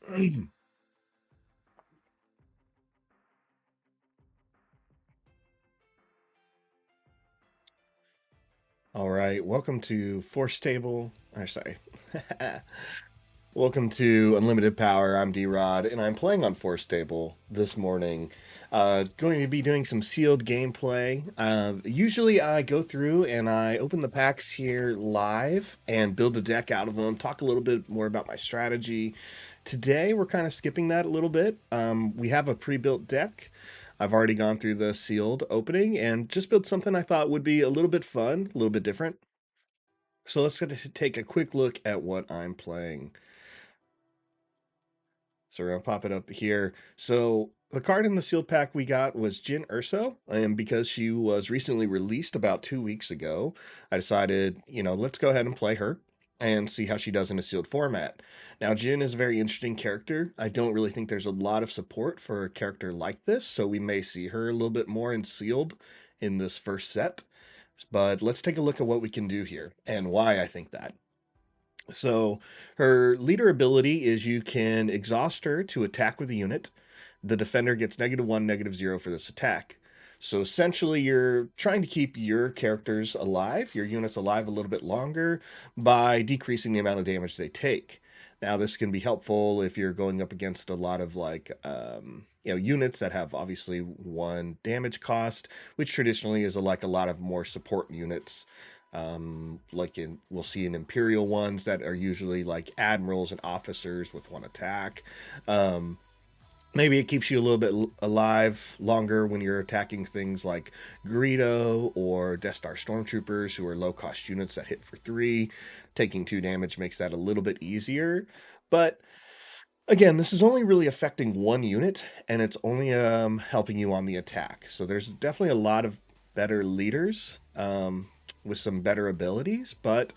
All right, welcome to Forcetable. Or sorry, welcome to Unlimited Power. I'm D-Rod, and I'm playing on Forcetable this morning. Going to be doing some sealed gameplay. Usually, I go through and I open the packs here live and build a deck out of them. Talk a little bit more about my strategy. Today, we're kind of skipping that a little bit. We have a pre-built deck. I've already gone through the sealed opening and just built something I thought would be a little bit fun, a little bit different. So let's take a quick look at what I'm playing. So we're gonna pop it up here. So the card in the sealed pack we got was Jyn Erso, and because she was recently released about 2 weeks ago, I decided, let's go ahead and play her and see how she does in a sealed format. Now, Jyn is a very interesting character. I don't really think there's a lot of support for a character like this, so we may see her a little bit more in sealed in this first set. But let's take a look at what we can do here and why I think that. So her leader ability is you can exhaust her to attack with a unit. The defender gets -1, -0 for this attack. So essentially, you're trying to keep your characters alive, your units alive a little bit longer by decreasing the amount of damage they take. Now, this can be helpful if you're going up against a lot of units that have obviously one damage cost, which traditionally is like a lot of more support units we'll see in Imperial ones that are usually like admirals and officers with one attack. Maybe it keeps you a little bit alive longer when you're attacking things like Greedo or Death Star Stormtroopers, who are low cost units that hit for 3. Taking 2 damage makes that a little bit easier. But again, this is only really affecting one unit, and it's only helping you on the attack. So there's definitely a lot of better leaders with some better abilities. But,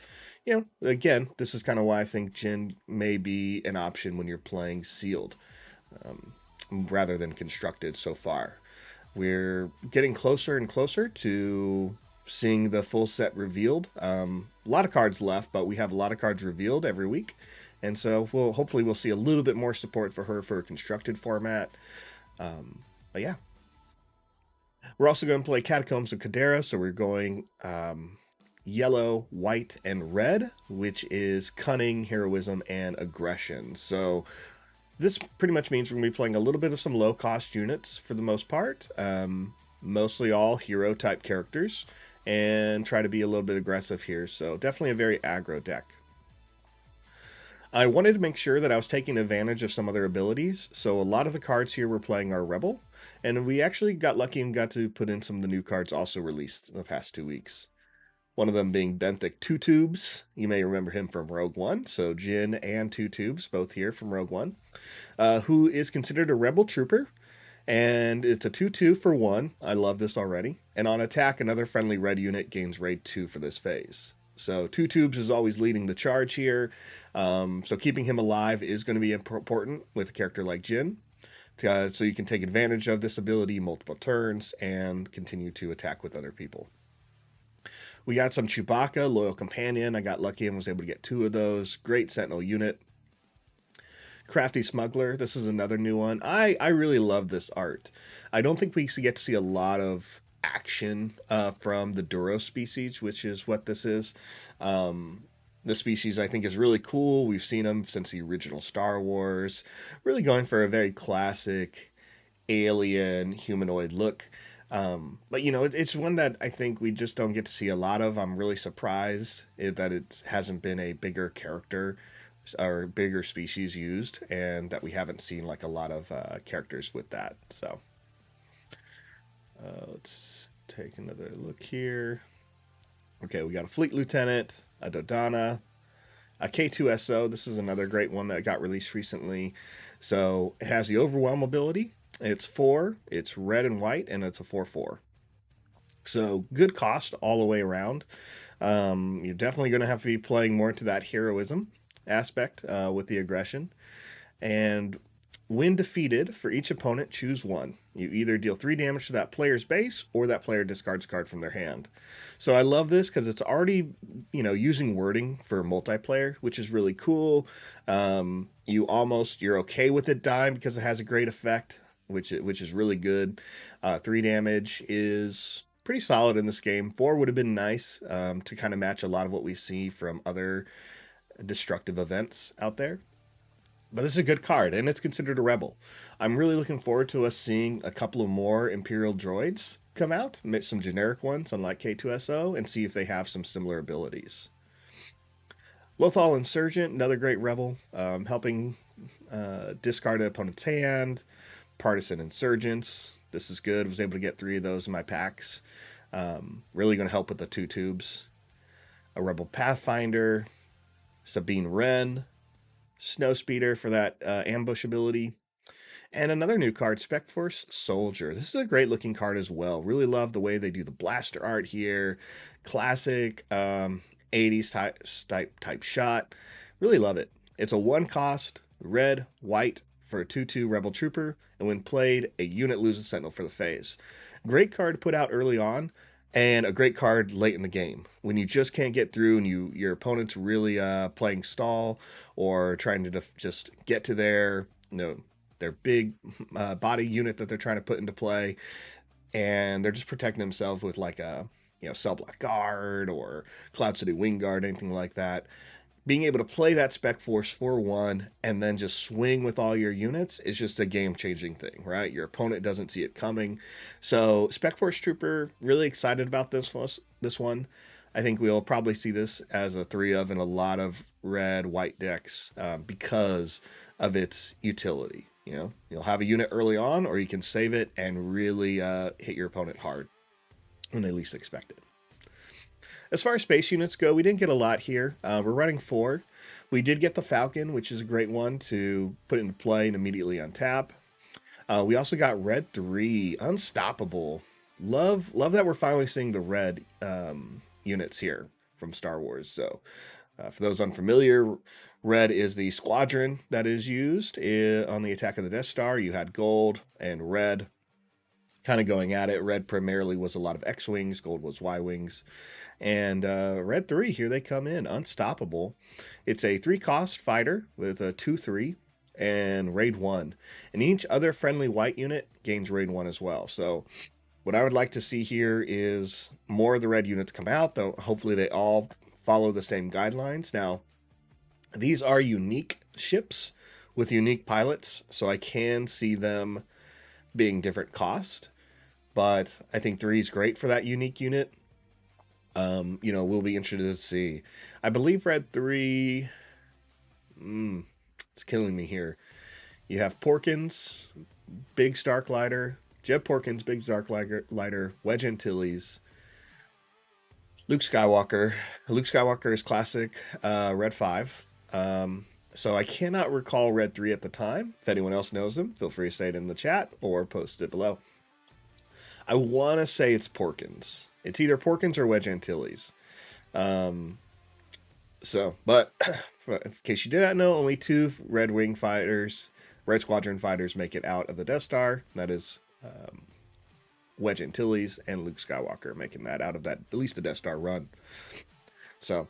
again, this is kind of why I think Jyn may be an option when you're playing sealed rather than constructed so far. We're getting closer and closer to seeing the full set revealed. A lot of cards left, but we have a lot of cards revealed every week. And so hopefully we'll see a little bit more support for her for a constructed format. But yeah. We're also going to play Catacombs of Kadera, so we're going yellow, white, and red, which is cunning, heroism, and aggression. So this pretty much means we're going to be playing a little bit of some low-cost units for the most part, mostly all hero-type characters, and try to be a little bit aggressive here. So definitely a very aggro deck. I wanted to make sure that I was taking advantage of some other abilities, so a lot of the cards here we're playing are Rebel, and we actually got lucky and got to put in some of the new cards also released in the past 2 weeks. One of them being Benthic Two Tubes. You may remember him from Rogue One, so Jyn and Two Tubes, both here from Rogue One, who is considered a Rebel Trooper, and it's a 2/2 for 1. I love this already. And on attack, another friendly red unit gains raid 2 for this phase. So Two Tubes is always leading the charge here. So keeping him alive is going to be important with a character like Jyn. So you can take advantage of this ability multiple turns and continue to attack with other people. We got some Chewbacca, Loyal Companion. I got lucky and was able to get 2 of those. Great Sentinel unit. Crafty Smuggler. This is another new one. I really love this art. I don't think we get to see a lot of action from the Duro species, which is what this is. The species I think is really cool. We've seen them since the original Star Wars. Really going for a very classic alien humanoid look. But it's one that I think we just don't get to see a lot of. I'm really surprised that it hasn't been a bigger character or bigger species used, and that we haven't seen like a lot of characters with that. So let's take another look here. Okay, we got a Fleet Lieutenant, a Dodonna, a K2SO. This is another great one that got released recently. So it has the Overwhelm ability. It's 4, it's red and white, and it's a 4/4. So good cost all the way around. You're definitely going to have to be playing more into that heroism aspect with the aggression. And When defeated, for each opponent, choose one. You either deal 3 damage to that player's base, or that player discards a card from their hand. So I love this because it's already, using wording for multiplayer, which is really cool. You're okay with it dying because it has a great effect, which is really good. 3 damage is pretty solid in this game. 4 would have been nice to kind of match a lot of what we see from other destructive events out there. But this is a good card, and it's considered a rebel. I'm really looking forward to us seeing a couple of more Imperial droids come out, some generic ones, unlike K2SO, and see if they have some similar abilities. Lothal Insurgent, another great rebel, helping discard an opponent's hand. Partisan Insurgents, this is good. I was able to get 3 of those in my packs. Really going to help with the 2 tubes. A Rebel Pathfinder, Sabine Wren, Snowspeeder for that ambush ability. And another new card, Spec Force Soldier. This is a great looking card as well. Really love the way they do the blaster art here. Classic 80s type shot. Really love it. It's a 1 cost, red, white for a 2/2 Rebel Trooper. And when played, a unit loses Sentinel for the phase. Great card to put out early on, and a great card late in the game when you just can't get through and your opponent's really playing stall or trying to just get to their big body unit that they're trying to put into play, and they're just protecting themselves with like a Cell Block Guard or Cloud City Wing Guard, anything like that. Being able to play that Spec Force for 1 and then just swing with all your units is just a game-changing thing, right? Your opponent doesn't see it coming. So Spec Force Trooper, really excited about this one. I think we'll probably see this as a 3 of in a lot of red, white decks because of its utility. You'll have a unit early on, or you can save it and really hit your opponent hard when they least expect it. As far as space units go, we didn't get a lot here. We're running 4. We did get the Falcon, which is a great one to put into play and immediately untap. We also got Red 3, Unstoppable. Love that we're finally seeing the red units here from Star Wars. So for those unfamiliar, red is the squadron that is used on the attack of the Death Star. You had gold and red kind of going at it. Red primarily was a lot of X-Wings, gold was Y-Wings. And Red 3, here they come in, Unstoppable. It's a 3-cost fighter with a 2/3 and Raid 1. And each other friendly white unit gains Raid 1 as well. So what I would like to see here is more of the red units come out, though hopefully they all follow the same guidelines. Now, these are unique ships with unique pilots, so I can see them being different cost. But I think 3 is great for that unique unit. We'll be interested to see. I believe Red 3, it's killing me here. You have Porkins, Big Starklighter, Jeb Porkins, Big Starklighter, Wedge Antilles, Luke Skywalker. Luke Skywalker is classic Red 5. So I cannot recall Red 3 at the time. If anyone else knows them, feel free to say it in the chat or post it below. I want to say it's Porkins. It's either Porkins or Wedge Antilles. But in case you did not know, only 2 Red Squadron fighters make it out of the Death Star. That is Wedge Antilles and Luke Skywalker making that out of that, at least the Death Star run. So,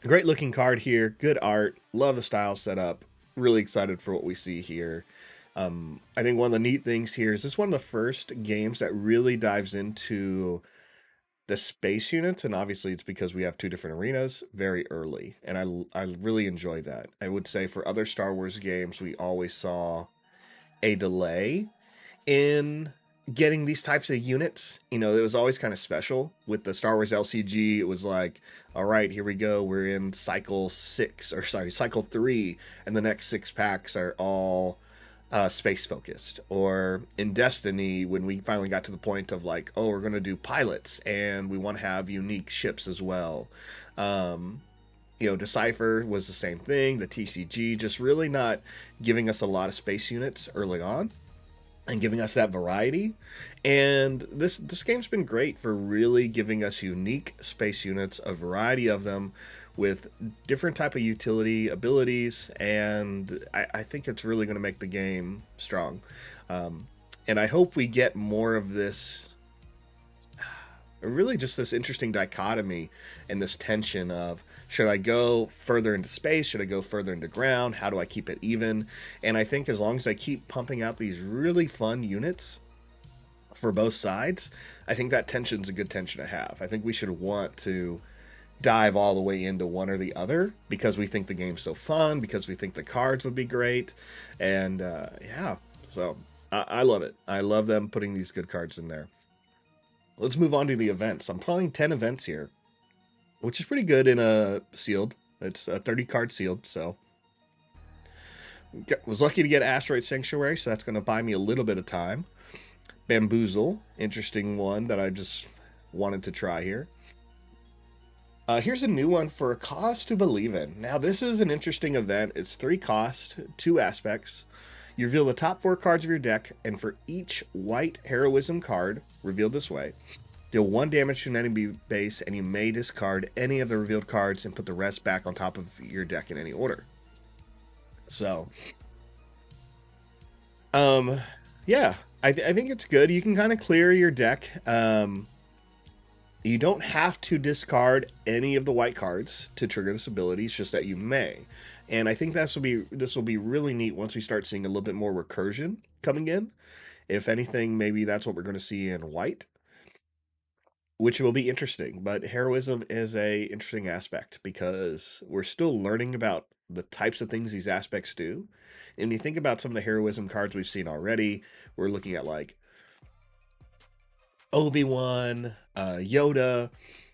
great looking card here. Good art. Love the style setup. Really excited for what we see here. I think one of the neat things here is this one of the first games that really dives into the space units, and obviously it's because we have 2 different arenas very early, and I really enjoy that. I would say for other Star Wars games, we always saw a delay in getting these types of units. It was always kind of special. With the Star Wars LCG, it was like, all right, here we go. We're in cycle 3, and the next 6 packs are all space focused. Or in Destiny, when we finally got to the point of like, oh, we're going to do pilots and we want to have unique ships as well. Decipher was the same thing. The TCG just really not giving us a lot of space units early on. and giving us that variety. And this game's been great for really giving us unique space units, a variety of them with different type of utility abilities, and I think it's really going to make the game strong. Um, and I hope we get more of this, really just this interesting dichotomy and this tension of, should I go further into space, should I go further into ground, how do I keep it even? And I think as long as I keep pumping out these really fun units for both sides, I think that tension's a good tension to have. I think we should want to dive all the way into one or the other because we think the game's so fun, because we think the cards would be great. And yeah, so I love it. I love them putting these good cards in there. Let's move on to the events. I'm playing 10 events here, which is pretty good in a sealed. It's a 30 card sealed, so was lucky to get Asteroid Sanctuary, so that's going to buy me a little bit of time. Bamboozle, interesting one that I just wanted to try here. Here's a new one for a cause to believe in. Now, this is an interesting event. It's 3 cost, 2 aspects. You reveal the top 4 cards of your deck, and for each white heroism card revealed this way, deal 1 damage to an enemy base, and you may discard any of the revealed cards and put the rest back on top of your deck in any order. So, yeah, I think it's good. You can kind of clear your deck. You don't have to discard any of the white cards to trigger this ability. It's just that you may. And I think this will be really neat once we start seeing a little bit more recursion coming in. If anything, maybe that's what we're going to see in white, which will be interesting. But heroism is a interesting aspect because we're still learning about the types of things these aspects do. And when you think about some of the heroism cards we've seen already, we're looking at like Obi-Wan, Yoda.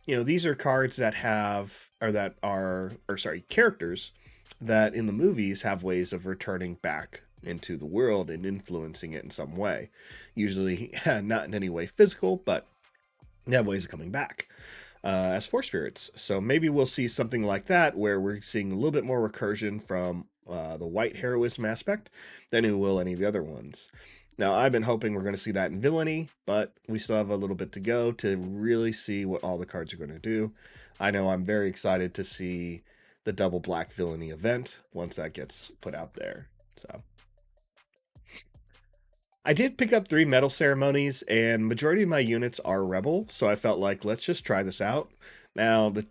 You know, these are cards that have, or sorry, characters that in the movies have ways of returning back into the world and influencing it in some way. Usually not in any way physical, but they have ways of coming back as force spirits. So maybe we'll see something like that where we're seeing a little bit more recursion from the white heroism aspect than we will any of the other ones. Now, I've been hoping we're going to see that in villainy, but we still have a little bit to go to really see what all the cards are going to do. I know I'm very excited to see the double black villainy event once that gets put out there. So I did pick up 3 medal ceremonies, and majority of my units are rebel, so I felt like let's just try this out. Now, the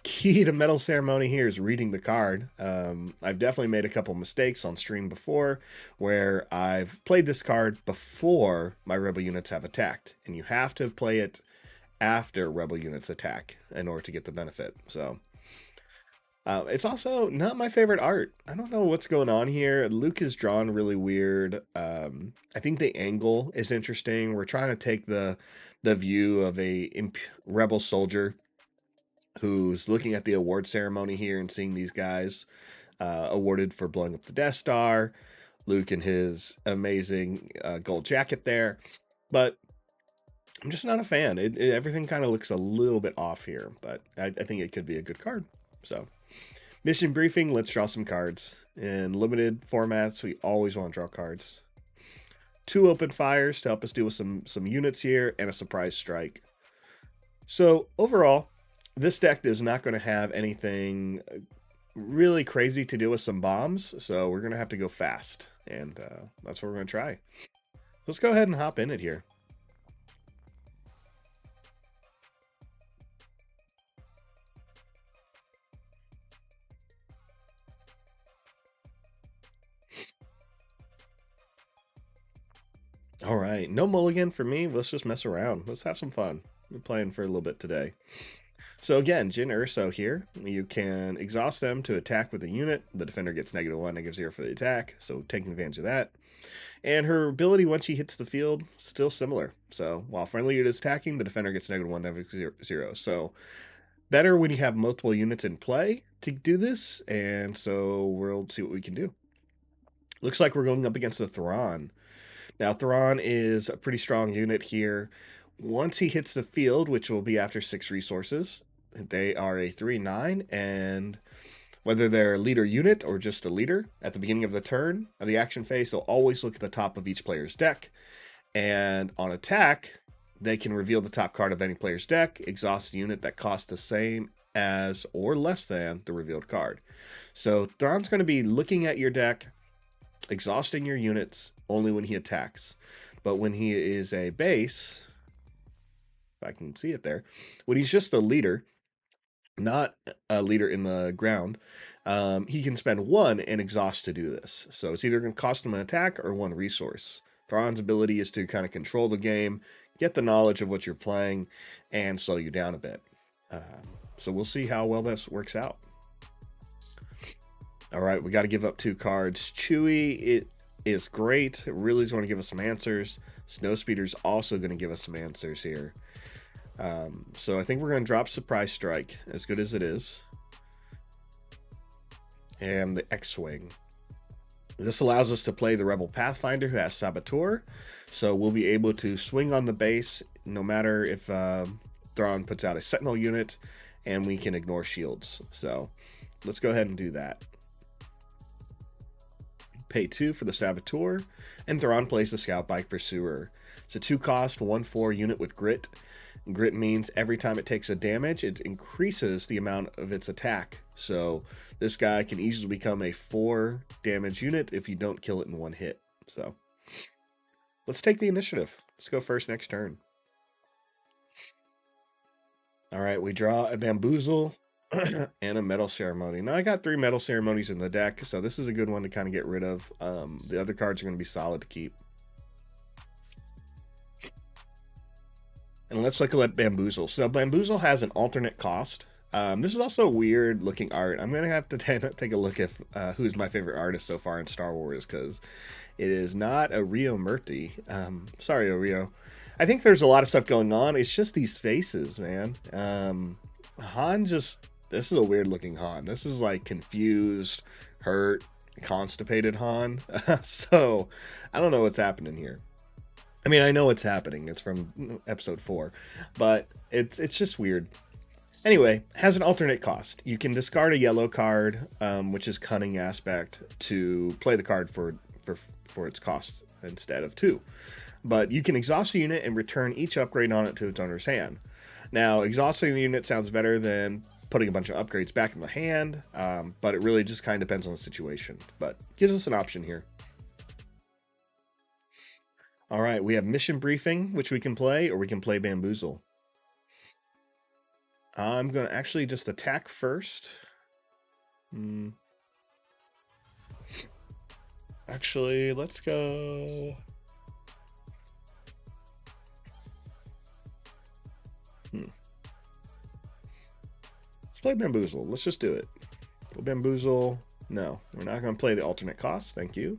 key to medal ceremony here is reading the card. I've definitely made a couple mistakes on stream before where I've played this card before my rebel units have attacked, and you have to play it after rebel units attack in order to get the benefit. So it's also not my favorite art. I don't know what's going on here. Luke is drawn really weird. I think the angle is interesting. We're trying to take the view of a rebel soldier who's looking at the award ceremony here and seeing these guys awarded for blowing up the Death Star. Luke in his amazing gold jacket there. But I'm just not a fan. Everything kind of looks a little bit off here, but I think it could be a good card. So, mission briefing, let's draw some cards. In limited formats, we always want to draw cards. 2 open fires to help us deal with some units here, and a surprise strike. So, overall, this deck is not going to have anything really crazy to deal with some bombs, so we're going to have to go fast, and that's what we're going to try. Let's go ahead and hop in it here. All right, no mulligan for me. Let's just mess around. Let's have some fun. We're playing for a little bit today. So again, Jyn Erso here. You can exhaust them to attack with a unit. The defender gets -1, -0 for the attack, so taking advantage of that. And her ability, once she hits the field, still similar. So while friendly unit is attacking, the defender gets -1, -0. So better when you have multiple units in play to do this, and so we'll see what we can do. Looks like we're going up against the Thrawn. Now, Thrawn is a pretty strong unit here. Once he hits the field, which will be after 6 resources, they are a 3/9, and Whether they're a leader unit or just a leader, at the beginning of the turn of the action phase, they'll always look at the top of each player's deck. And on attack, they can reveal the top card of any player's deck, exhaust a unit that costs the same as or less than the revealed card. So Thrawn's going to be looking at your deck, exhausting your units only when he attacks. But when he is a base, if I can see it there, when he's just a leader, not a leader in the ground, he can spend 1 and exhaust to do this. So it's either going to cost him an attack or 1 resource. Thrawn's ability is to kind of control the game, get the knowledge of what you're playing, and slow you down a bit. So we'll see how well this works out. All right, we got to give up 2 cards. Chewie, it is great. It really is going to give us some answers. Snowspeeder's also going to give us some answers here. So I think we're going to drop Surprise Strike, as good as it is. And the X-Wing. This allows us to play the Rebel Pathfinder who has Saboteur. So we'll be able to swing on the base no matter if Thrawn puts out a Sentinel unit, and we can ignore shields. So let's go ahead and do that. Pay 2 for the Saboteur, and Thrawn plays the Scout Bike Pursuer. It's a 2-cost, 1/4 unit with Grit. Grit means every time it takes a damage, it increases the amount of its attack. So this guy can easily become a 4 damage unit if you don't kill it in 1 hit. So let's take the initiative. Let's go first next turn. All right, we draw a Bamboozle and a Metal Ceremony. Now I got 3 Metal Ceremonies in the deck, so this is a good one to kind of get rid of. The other cards are going to be solid to keep. And let's look at Bamboozle. So Bamboozle has an alternate cost. This is also weird looking art. I'm going to have to take a look at who's my favorite artist so far in Star Wars, because it is not a Rio Murti. Sorry, Rio. I think there's a lot of stuff going on. It's just these faces, man. Han just... This is a weird looking Han. This is like confused, hurt, constipated Han. So I don't know what's happening here. I mean, I know what's happening. It's from episode 4, but it's just weird. Anyway, has an alternate cost. You can discard a yellow card, which is Cunning Aspect, to play the card for its cost instead of 2. But you can exhaust a unit and return each upgrade on it to its owner's hand. Now, exhausting the unit sounds better than putting a bunch of upgrades back in the hand, but it really just kind of depends on the situation. But gives us an option here. All right, we have Mission Briefing, which we can play, or we can play Bamboozle. I'm going to actually just attack first. Actually, let's go... Let's play Bamboozle. Let's just do it. Bamboozle. No, we're not going to play the alternate cost. Thank you.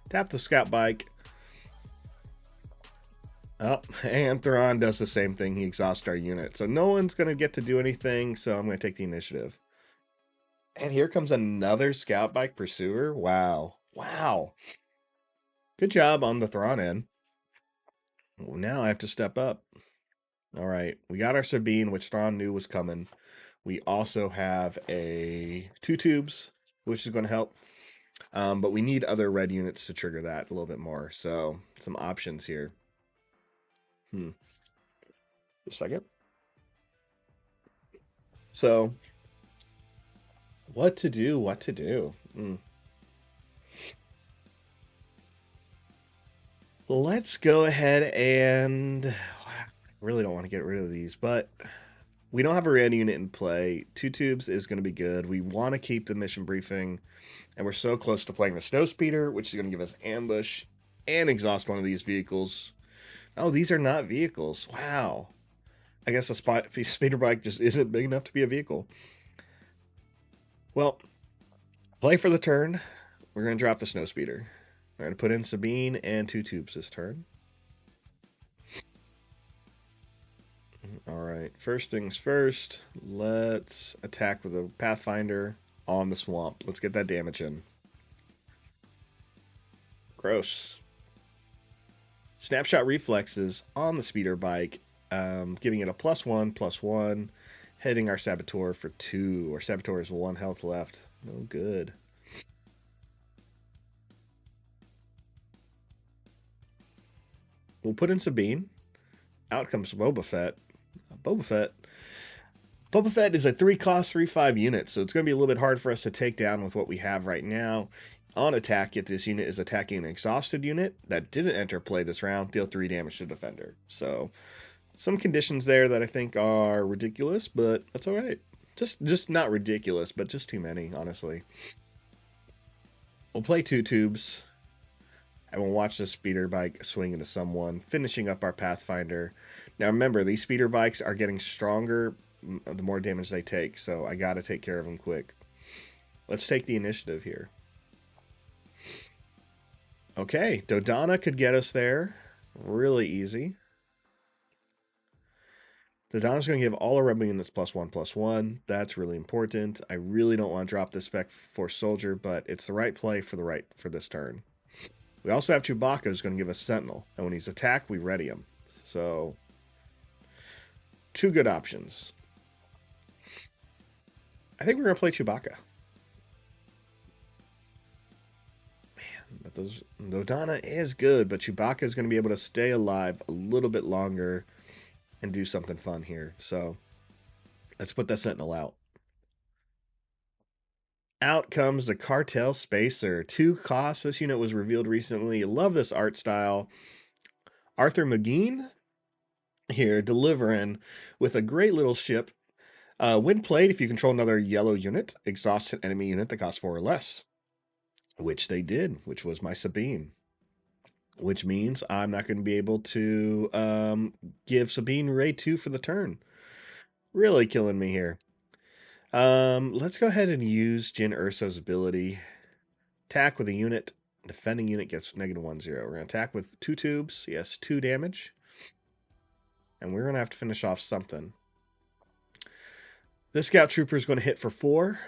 Tap the Scout Bike. Oh, and Thrawn does the same thing. He exhausts our unit. So no one's going to get to do anything, so I'm going to take the initiative. And here comes another Scout Bike Pursuer. Wow. Wow. Good job on the Thrawn end. Well, now I have to step up. All right. We got our Sabine, which Thrawn knew was coming. We also have a 2 tubes, which is going to help. But we need other red units to trigger that a little bit more. So some options here. Just a second. So, what to do? Let's go ahead and... I really don't want to get rid of these, but we don't have a red unit in play. 2 tubes is going to be good. We want to keep the Mission Briefing, and we're so close to playing the Snowspeeder, which is going to give us ambush and exhaust one of these vehicles. Oh, these are not vehicles. Wow. I guess a speeder bike just isn't big enough to be a vehicle. Well, play for the turn. We're going to drop the Snowspeeder. We're going to put in Sabine and 2 tubes this turn. All right. First things first. Let's attack with a Pathfinder on the swamp. Let's get that damage in. Gross. Snapshot reflexes on the speeder bike, giving it a +1/+1, hitting our Saboteur for 2. Our Saboteur has 1 health left. No good. We'll put in Sabine. Out comes Boba Fett. Boba Fett. Boba Fett is a 3 cost, 3/5 unit, so it's going to be a little bit hard for us to take down with what we have right now. On attack, if this unit is attacking an exhausted unit that didn't enter play this round, deal 3 damage to defender. So, some conditions there that I think are ridiculous, but that's all right. Just not ridiculous, but just too many, honestly. We'll play 2 tubes. And we'll watch the speeder bike swing into someone, finishing up our Pathfinder. Now remember, these speeder bikes are getting stronger the more damage they take, so I gotta take care of them quick. Let's take the initiative here. Okay, Dodonna could get us there. Really easy. Dodonna's going to give all our rebel units +1/+1. That's really important. I really don't want to drop this spec for soldier, but it's the right play for this turn. We also have Chewbacca who's going to give us Sentinel. And when he's attacked, we ready him. So, 2 good options. I think we're going to play Chewbacca. Man, but Dodonna is good, but Chewbacca is going to be able to stay alive a little bit longer and do something fun here. So, let's put that Sentinel out. Out comes the Cartel Spacer. 2 costs. This unit was revealed recently. Love this art style. Arthur McGeen here delivering with a great little ship. When played, if you control another yellow unit, exhaust an enemy unit that costs 4 or less. Which they did, which was my Sabine. Which means I'm not going to be able to give Sabine Raid 2 for the turn. Really killing me here. Let's go ahead and use Jyn Erso's ability. Attack with a unit. Defending unit gets -1/-0. We're going to attack with 2 tubes. Yes, 2 damage. And we're going to have to finish off something. This Scout Trooper is going to hit for 4.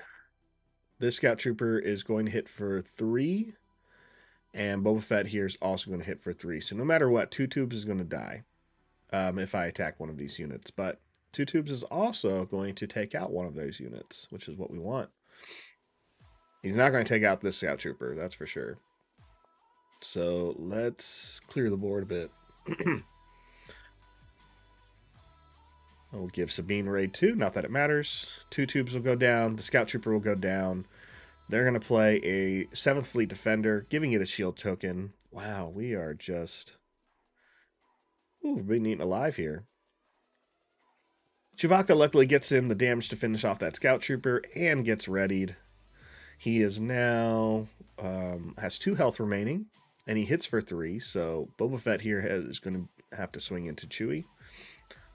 This Scout Trooper is going to hit for 3. And Boba Fett here is also going to hit for 3. So no matter what, 2 tubes is going to die if I attack one of these units. But 2 tubes is also going to take out one of those units, which is what we want. He's not going to take out this Scout Trooper, that's for sure. So let's clear the board a bit. I'll give Sabine Raid 2, not that it matters. 2 tubes will go down, the Scout Trooper will go down. They're going to play a 7th Fleet Defender, giving it a shield token. Wow, we are just... Ooh, we're being eaten alive here. Chewbacca luckily gets in the damage to finish off that Scout Trooper and gets readied. He is now... has 2 health remaining, and he hits for 3, so Boba Fett here is going to have to swing into Chewie.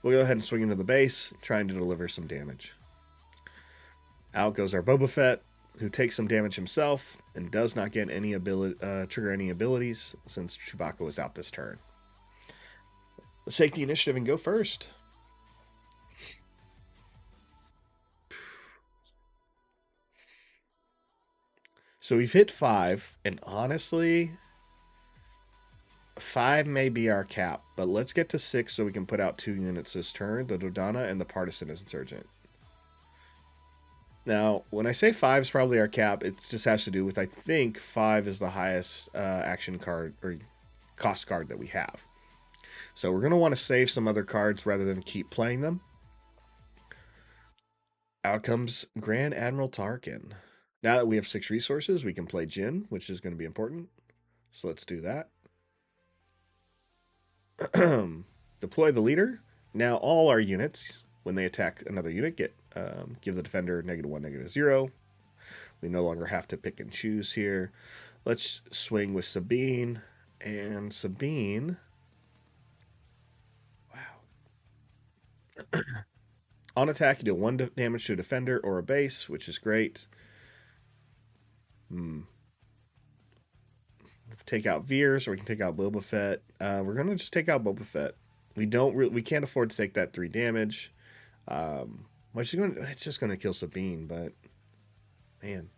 We'll go ahead and swing into the base, trying to deliver some damage. Out goes our Boba Fett, who takes some damage himself and does not get any trigger any abilities since Chewbacca was out this turn. Let's take the initiative and go first. So we've hit 5, and honestly, 5 may be our cap, but let's get to 6 so we can put out 2 units this turn, the Dodonna and the Partisan Insurgent. Now, when I say 5 is probably our cap, it just has to do with, I think 5 is the highest action card or cost card that we have. So we're going to want to save some other cards rather than keep playing them. Out comes Grand Admiral Tarkin. Now that we have 6 resources, we can play Jyn, which is going to be important. So let's do that. Deploy the leader. Now all our units, when they attack another unit, give the defender -1, -0. We no longer have to pick and choose here. Let's swing with Sabine. And Sabine... Wow. On attack, you deal 1 damage to a defender or a base, which is great. Take out Veers, or we can take out Boba Fett. We're gonna just take out Boba Fett. We can't afford to take that 3 damage. It's just gonna kill Sabine, but man,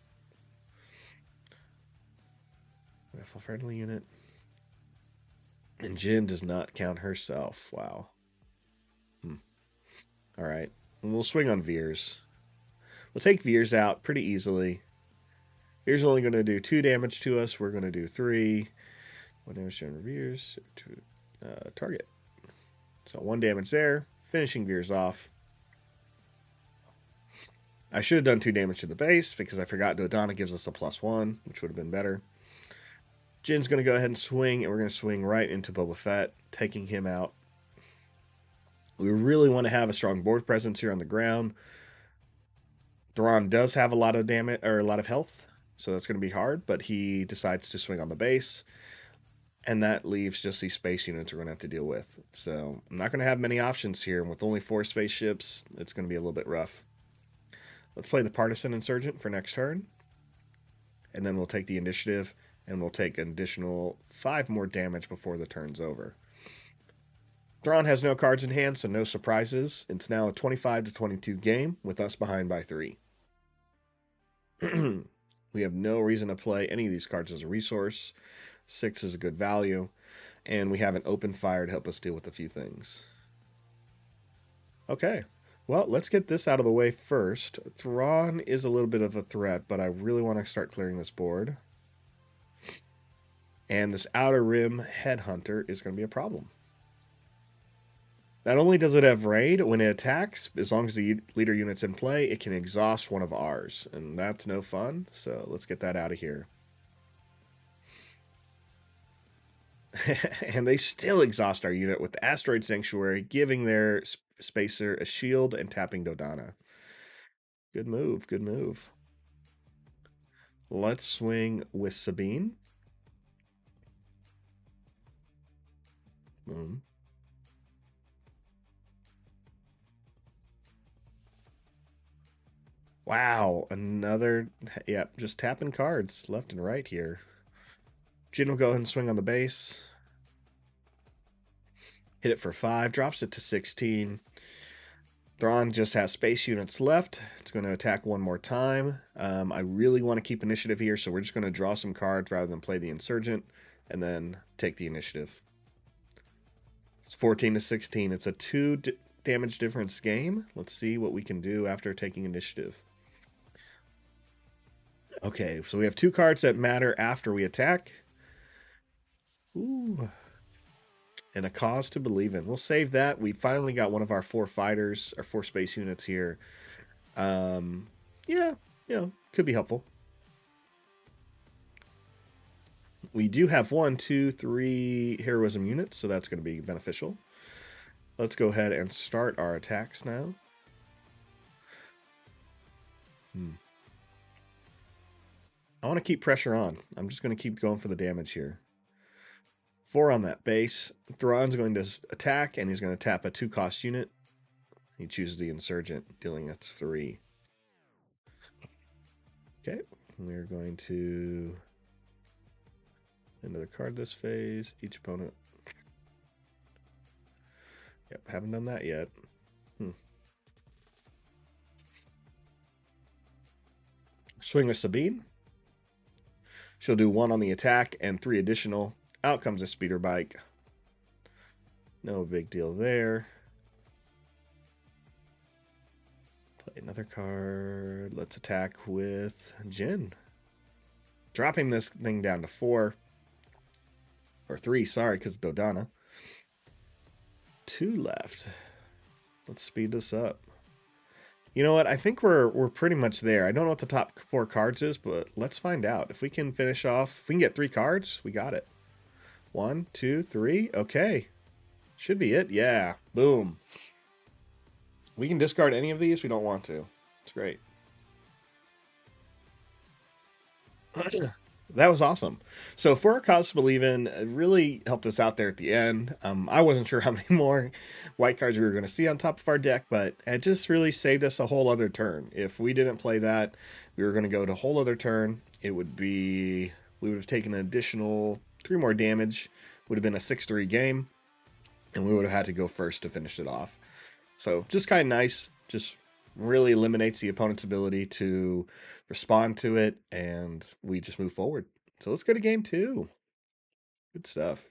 rifle friendly unit. And Jyn does not count herself. Wow. All right, we'll swing on Veers. We'll take Veers out pretty easily. Here's only going to do 2 damage to us. We're going to do 3. 1 damage to Veers to target. So 1 damage there. Finishing Veers off. I should have done 2 damage to the base because I forgot Dodonna gives us a +1, which would have been better. Jin's going to go ahead and swing, and we're going to swing right into Boba Fett, taking him out. We really want to have a strong board presence here on the ground. Thrawn does have a lot of damage or a lot of health, so that's going to be hard, but he decides to swing on the base, and that leaves just these space units we're going to have to deal with. So I'm not going to have many options here, and with only 4 spaceships, it's going to be a little bit rough. Let's play the Partisan Insurgent for next turn, and then we'll take the initiative, and we'll take an additional 5 more damage before the turn's over. Thrawn has no cards in hand, so no surprises. It's now a 25-22 game with us behind by 3. We have no reason to play any of these cards as a resource. 6 is a good value, and we have an open fire to help us deal with a few things. Okay, well, let's get this out of the way first. Thrawn is a little bit of a threat, but I really want to start clearing this board. And this Outer Rim Headhunter is going to be a problem. Not only does it have raid, when it attacks, as long as the leader unit's in play, it can exhaust one of ours. And that's no fun, so let's get that out of here. And they still exhaust our unit with the Asteroid Sanctuary, giving their spacer a shield and tapping Dodonna. Good move, good move. Let's swing with Sabine. Boom. Wow, another, yeah, just tapping cards left and right here. Jin will go ahead and swing on the base. Hit it for 5, drops it to 16. Thrawn just has space units left. It's going to attack one more time. I really want to keep initiative here, so we're just going to draw some cards rather than play the Insurgent, and then take the initiative. It's 14-16. It's a 2 damage difference game. Let's see what we can do after taking initiative. Okay, so we have 2 cards that matter after we attack. Ooh. And a cause to believe in. We'll save that. We finally got one of our 4 fighters, our 4 space units here. Yeah, could be helpful. We do have 1, 2, 3 heroism units, so that's going to be beneficial. Let's go ahead and start our attacks now. I want to keep pressure on. I'm just going to keep going for the damage here. 4 on that base. Thrawn's going to attack, and he's going to tap a 2-cost unit. He chooses the Insurgent, dealing us 3. Okay, we're going to another card this phase. Each opponent. Yep, haven't done that yet. Swing with Sabine. She'll do 1 on the attack and 3 additional. Out comes a speeder bike. No big deal there. Play another card. Let's attack with Jin. Dropping this thing down to 4. Or 3, sorry, because Dodonna. 2 left. Let's speed this up. You know what? I think we're pretty much there. I don't know what the top 4 cards is, but let's find out. If we can finish off, if we can get 3 cards, we got it. 1, 2, 3. Okay. Should be it. Yeah. Boom. We can discard any of these. We don't want to. It's great. That was awesome. So For a Cause to Believe In really helped us out there at the end. I wasn't sure how many more white cards we were going to see on top of our deck, but it just really saved us a whole other turn. If we didn't play that, we were going to go to a whole other turn. It would be, we would have taken an additional 3 more damage. Would have been a 6-3 game, and we would have had to go first to finish it off. So just kind of nice. Just really eliminates the opponent's ability to respond to it, and we just move forward. So let's go to game 2. Good stuff.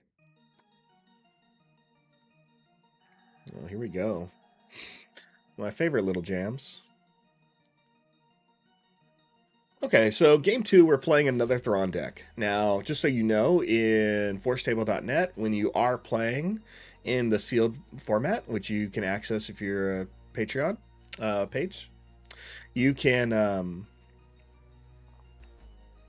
Oh, here we go. My favorite little jams. Okay, so game two, we're playing another Thrawn deck. Now, just so you know, in Forcetable.net, when you are playing in the sealed format, which you can access if you're a Patreon page, you can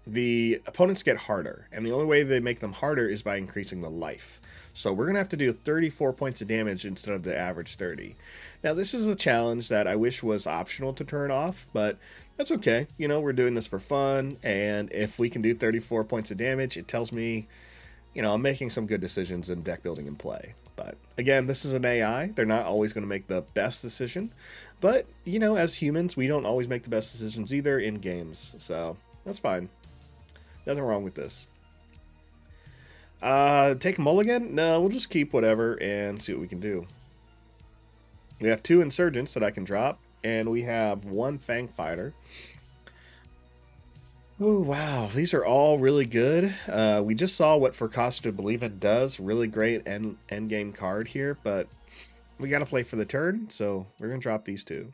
the opponents get harder, and the only way they make them harder is by increasing the life. So we're going to have to do 34 points of damage instead of the average 30. Now, this is a challenge that I wish was optional to turn off, but that's okay. You know, we're doing this for fun, and if we can do 34 points of damage, it tells me, you know, I'm making some good decisions in deck building and play. But again, this is an AI. They're not always going to make the best decision. But, you know, as humans, we don't always make the best decisions either in games. So that's fine. Nothing wrong with this. Take a mulligan? No, we'll just keep whatever and see what we can do. We have 2 insurgents that I can drop, and we have 1 Fang Fighter. Oh, wow. These are all really good. We just saw what Forcetable Believe It does. Really great end game card here, but we got to play for the turn, so we're going to drop these 2.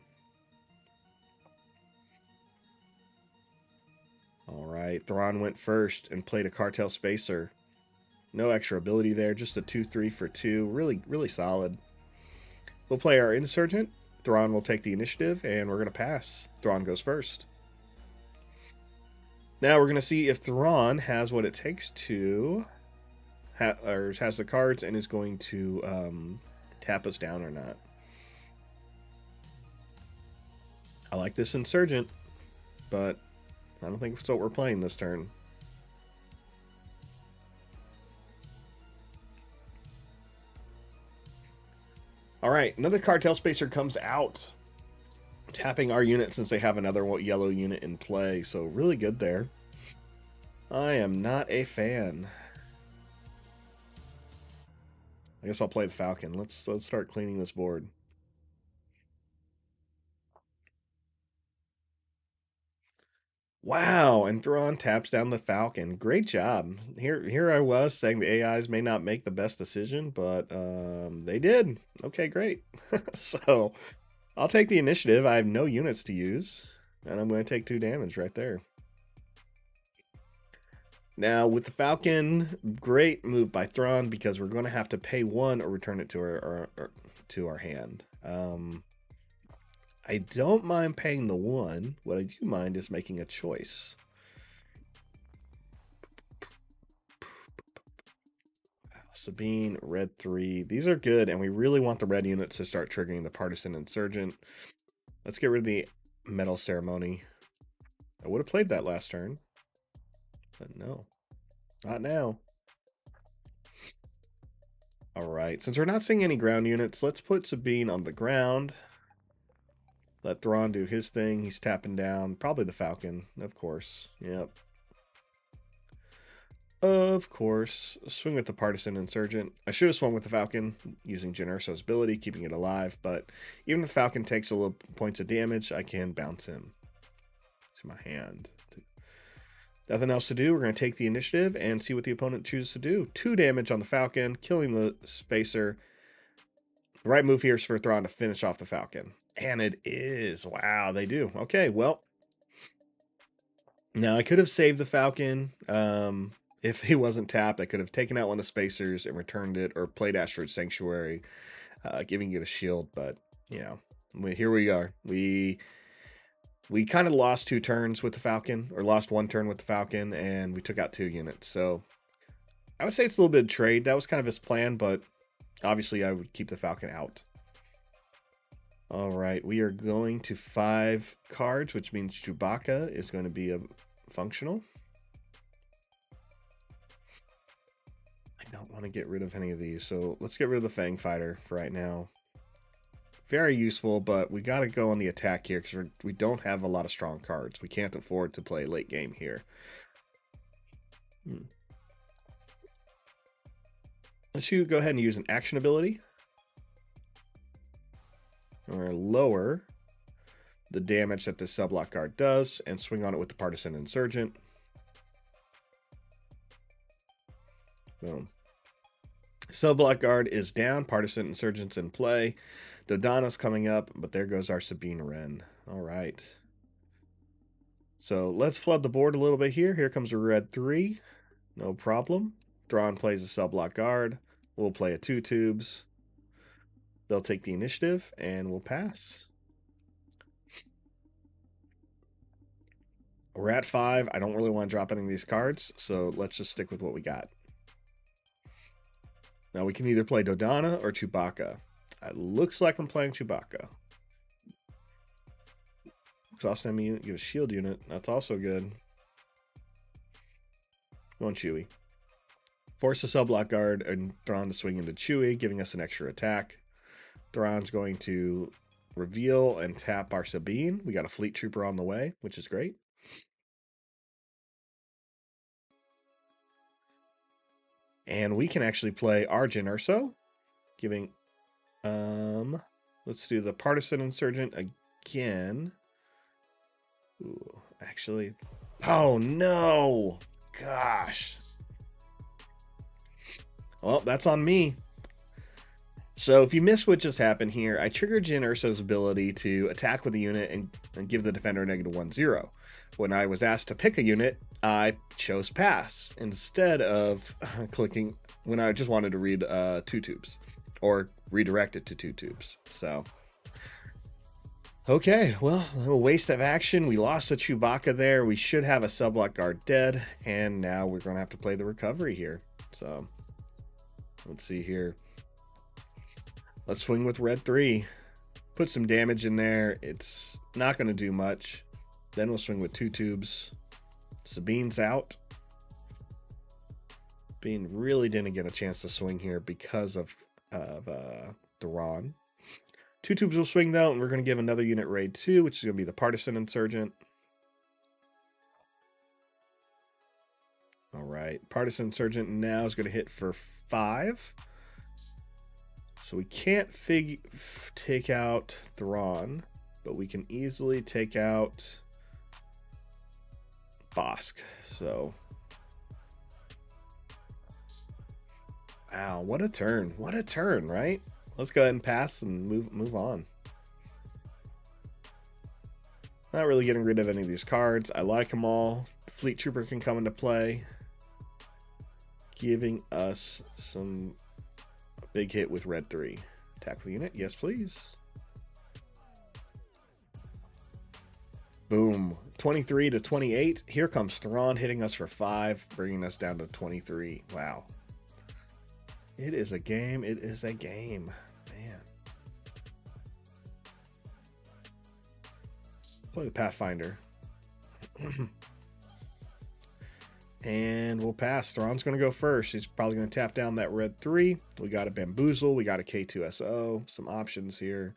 All right. Thrawn went first and played a Cartel Spacer. No extra ability there, just a 2-3 for 2. Really, really solid. We'll play our Insurgent. Thrawn will take the initiative, and we're going to pass. Thrawn goes first. Now we're going to see if Thrawn has what it takes to... or has the cards and is going to tap us down or not. I like this Insurgent, but I don't think it's what we're playing this turn. All right, another Cartel Spacer comes out, tapping our unit since they have another yellow unit in play. So really good there. I am not a fan. I guess I'll play the Falcon. Let's start cleaning this board. Wow, and Thrawn taps down the Falcon. Great job. Here I was saying the AIs may not make the best decision, but they did. Okay, great. So I'll take the initiative. I have no units to use, and I'm going to take 2 damage right there. Now with the Falcon, great move by Thrawn because we're going to have to pay 1 or return it to our hand. I don't mind paying the 1. What I do mind is making a choice. Sabine, red 3. These are good, and we really want the red units to start triggering the Partisan Insurgent. Let's get rid of the Medal Ceremony. I would have played that last turn, but no. Not now. All right, since we're not seeing any ground units, let's put Sabine on the ground. Let Thrawn do his thing. He's tapping down. Probably the Falcon, of course. Yep. Of course. Swing with the Partisan Insurgent. I should have swung with the Falcon using Jyn Erso's ability, keeping it alive, but even if the Falcon takes a little points of damage, I can bounce him to my hand. Nothing else to do. We're going to take the initiative and see what the opponent chooses to do. 2 damage on the Falcon, killing the Spacer. The right move here is for Thrawn to finish off the Falcon. And it is. Wow, they do. Okay, well. Now, I could have saved the Falcon. If he wasn't tapped, I could have taken out one of the Spacers and returned it, or played Asteroid Sanctuary, giving it a shield. But, you know, here we are. We kind of lost 2 turns with the Falcon, or lost 1 turn with the Falcon, and we took out 2 units. So I would say it's a little bit of trade. That was kind of his plan, but obviously I would keep the Falcon out. All right, we are going to 5 cards, which means Chewbacca is going to be a functional. I don't want to get rid of any of these, so let's get rid of the Fang Fighter for right now. Very useful, but we got to go on the attack here because we don't have a lot of strong cards. We can't afford to play late game here. Let's go ahead and use an action ability. We're going to lower the damage that this subblock card does and swing on it with the Partisan Insurgent. Boom. Subblock guard is down. Partisan Insurgent's in play. Dodonna's coming up, but there goes our Sabine Wren. All right. So let's flood the board a little bit here. Here comes a red 3. No problem. Thrawn plays a cell block guard. We'll play a 2 tubes. They'll take the initiative, and we'll pass. We're at 5. I don't really want to drop any of these cards, so let's just stick with what we got. Now we can either play Dodonna or Chewbacca. It looks like I'm playing Chewbacca. Exhaust enemy unit, get a shield unit. That's also good. Going Chewie. Force a cell block guard and Thrawn to swing into Chewie, giving us an extra attack. Thrawn's going to reveal and tap our Sabine. We got a fleet trooper on the way, which is great. And we can actually play Arjun Urso, giving let's do the partisan insurgent again. Ooh, actually. Oh no! Gosh. Well, that's on me. So if you missed what just happened here, I triggered Jyn Erso's ability to attack with a unit and give the defender a -1/0. When I was asked to pick a unit, I chose pass instead of clicking when I just wanted to read 2 tubes or redirect it to 2 tubes. So, okay, well, a waste of action. We lost a Chewbacca there. We should have a subblock guard dead, and now we're going to have to play the recovery here. So, let's see here. Let's swing with red 3. Put some damage in there. It's not going to do much. Then we'll swing with 2 tubes. Sabine's out. Sabine really didn't get a chance to swing here because of Thrawn. 2 tubes will swing though, and we're going to give another unit raid 2, which is going to be the partisan insurgent. All right, partisan insurgent now is going to hit for 5. So we can't take out Thrawn, but we can easily take out Bosk. So, wow, what a turn. What a turn, right? Let's go ahead and pass and move on. Not really getting rid of any of these cards. I like them all. The Fleet Trooper can come into play, giving us some big hit with red 3. Attack the unit. Yes, please. Boom. 23 to 28. Here comes Thrawn hitting us for 5, bringing us down to 23. Wow. It is a game. It is a game. Man. Play the Pathfinder. And we'll pass. Thrawn's going to go first. He's probably going to tap down that red 3. We got a Bamboozle. We got a K2SO. Some options here.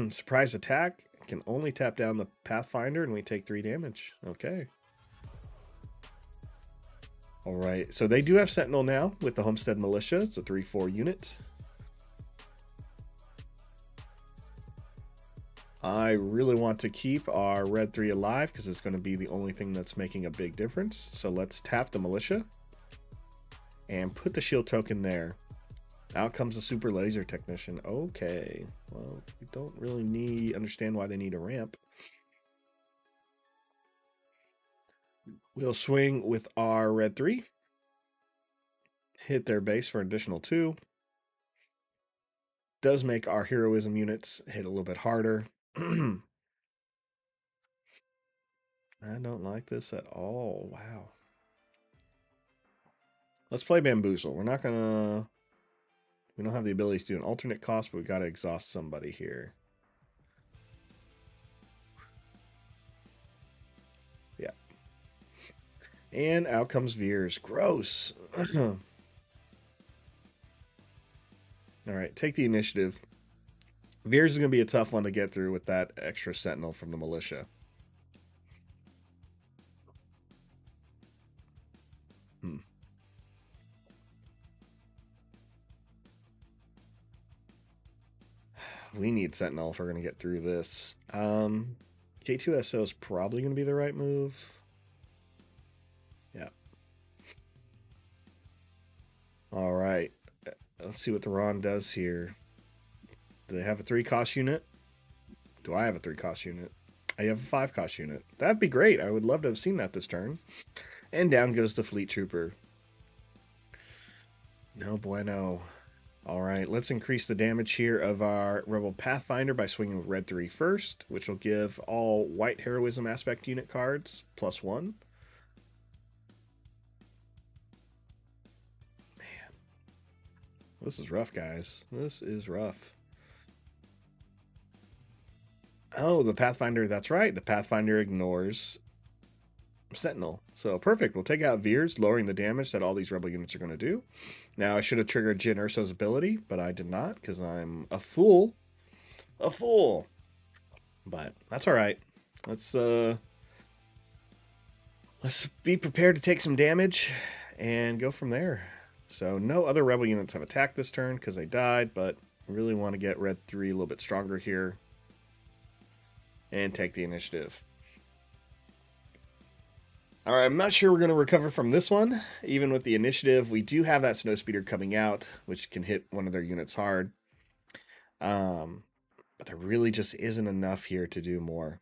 Surprise attack. Can only tap down the Pathfinder and we take 3 damage. Okay. All right. So they do have Sentinel now with the Homestead Militia. It's a 3/4 unit. I really want to keep our red 3 alive because it's going to be the only thing that's making a big difference. So let's tap the militia and put the shield token there. Out comes the super laser technician. Okay, well, we don't really understand why they need a ramp. We'll swing with our red 3. Hit their base for an additional 2. Does make our heroism units hit a little bit harder. I don't like this at all. Wow. Let's play Bamboozle. We don't have the ability to do an alternate cost, but we got to exhaust somebody here. Yeah. And out comes Veers. Gross. All right, take the initiative. Veers is going to be a tough one to get through with that extra Sentinel from the militia. We need Sentinel if we're going to get through this. K2SO is probably going to be the right move. Yeah. All right. Let's see what the Ron does here. Do they have a 3 cost unit? Do I have a 3 cost unit? I have a 5 cost unit. That'd be great. I would love to have seen that this turn. And down goes the Fleet Trooper. No bueno. All right, let's increase the damage here of our Rebel Pathfinder by swinging with red 3 first, which will give all white heroism aspect unit cards +1. Man, this is rough, guys. This is rough. Oh, the Pathfinder, that's right. The Pathfinder ignores Sentinel. So perfect. We'll take out Veers, lowering the damage that all these Rebel units are going to do. Now, I should have triggered Jyn Erso's ability, but I did not because I'm a fool. A fool. But that's all right. Let's be prepared to take some damage and go from there. So no other Rebel units have attacked this turn because they died, but I really want to get red 3 a little bit stronger here and take the initiative. All right, I'm not sure we're going to recover from this one. Even with the initiative, we do have that Snowspeeder coming out, which can hit one of their units hard. But there really just isn't enough here to do more.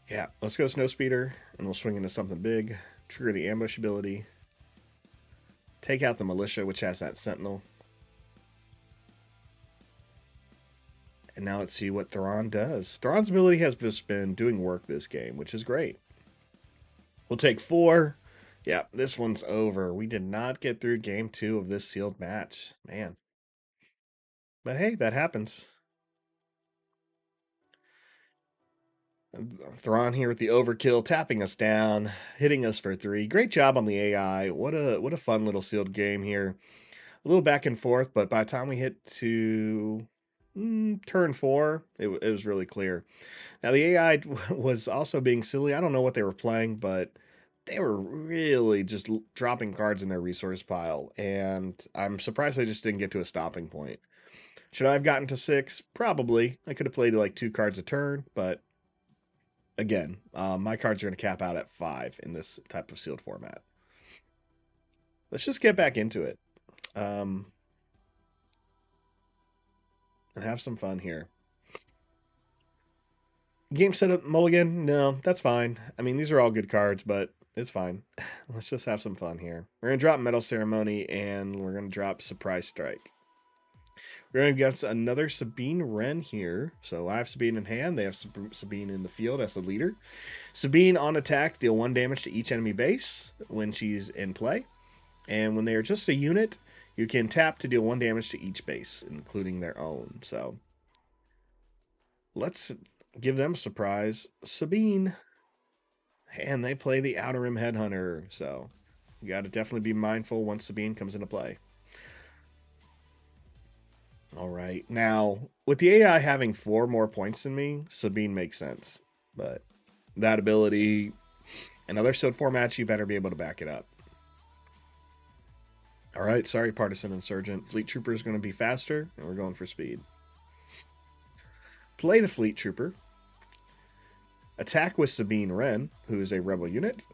Yeah, let's go Snowspeeder, and we'll swing into something big. Trigger the ambush ability. Take out the Militia, which has that Sentinel. And now let's see what Thrawn does. Thrawn's ability has just been doing work this game, which is great. We'll take 4. Yeah, this one's over. We did not get through game 2 of this sealed match. Man. But hey, that happens. Thrawn here with the overkill, tapping us down, hitting us for 3. Great job on the AI. What a fun little sealed game here. A little back and forth, but by the time we hit to turn 4, it was really clear. Now the AI was also being silly. I don't know what they were playing, but they were really just dropping cards in their resource pile, and I'm surprised they just didn't get to a stopping point. Should I have gotten to 6? Probably. I could have played like 2 cards a turn, but again, my cards are going to cap out at 5 in this type of sealed format. Let's just get back into it and have some fun here. Game setup mulligan? No, that's fine. I mean, these are all good cards, but it's fine. Let's just have some fun here. We're going to drop Metal Ceremony, and we're going to drop Surprise Strike. We're going to get another Sabine Wren here. So I have Sabine in hand. They have Sabine in the field as the leader. Sabine on attack, deal 1 damage to each enemy base when she's in play. And when they are just a unit, you can tap to deal 1 damage to each base, including their own. So let's give them a surprise. Sabine. And they play the Outer Rim Headhunter. So you got to definitely be mindful once Sabine comes into play. All right. Now, with the AI having 4 more points than me, Sabine makes sense. But that ability, another sealed format, you better be able to back it up. All right. Sorry, Partisan Insurgent. Fleet Trooper is going to be faster, and we're going for speed. Play the Fleet Trooper. Attack with Sabine Wren, who is a Rebel unit.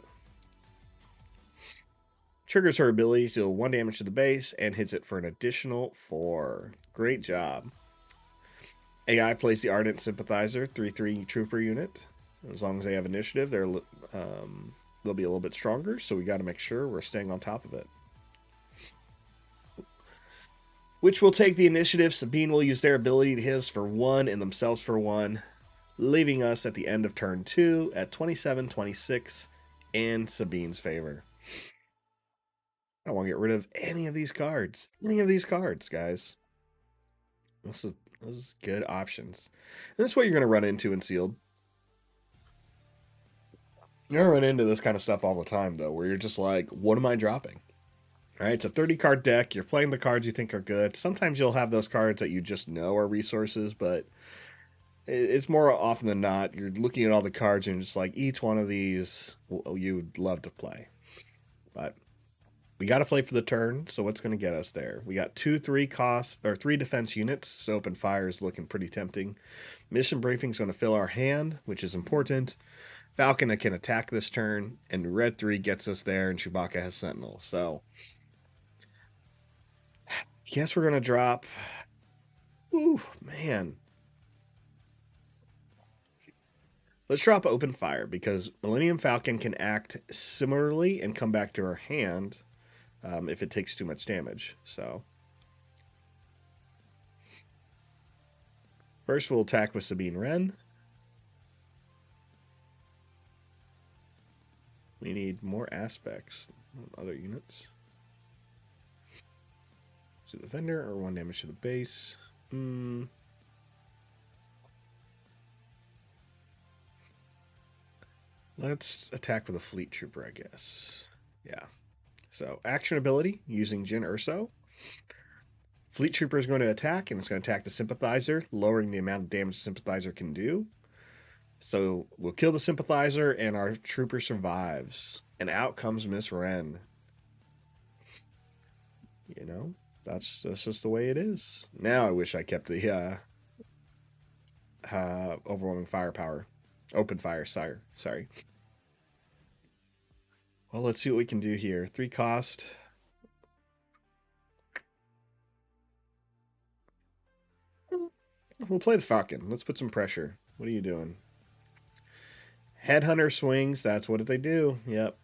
Triggers her ability to deal 1 damage to the base and hits it for an additional 4. Great job. AI plays the Ardent Sympathizer, 3/3 Trooper unit. As long as they have initiative, they'll be a little bit stronger, so we got to make sure we're staying on top of it. Which will take the initiative. Sabine will use their ability to hit us for 1 and themselves for 1, leaving us at the end of turn 2 at 27-26 in Sabine's favor. I don't want to get rid of any of these cards. Any of these cards, guys. This is good options. And that's what you're going to run into in Sealed. You're going to run into this kind of stuff all the time, though, where you're just like, what am I dropping? All right, it's a 30-card deck. You're playing the cards you think are good. Sometimes you'll have those cards that you just know are resources, but it's more often than not, you're looking at all the cards and just like, each one of these you would love to play. But We got to play for the turn. So what's going to get us there? We got 2, 3 cost or 3 defense units. So open fire is looking pretty tempting. Mission briefing is going to fill our hand, which is important. Falcon can attack this turn, and red 3 gets us there, and Chewbacca has Sentinel. So, guess we're going to drop. Ooh, man. Let's drop open fire because Millennium Falcon can act similarly and come back to our hand if it takes too much damage. So, first we'll attack with Sabine Wren. We need more aspects. Other units. To the defender or 1 damage to the base. Let's attack with a fleet trooper, I guess. Yeah. So action ability using Jyn Erso. Fleet trooper is going to attack, and it's going to attack the sympathizer, lowering the amount of damage the sympathizer can do. So we'll kill the sympathizer, and our trooper survives. And out comes Miss Wren. You know, that's just the way it is. Now I wish I kept the overwhelming firepower. Open fire, sorry. Well, let's see what we can do here. 3 cost. We'll play the Falcon. Let's put some pressure. What are you doing? Headhunter swings. That's what they do. Yep.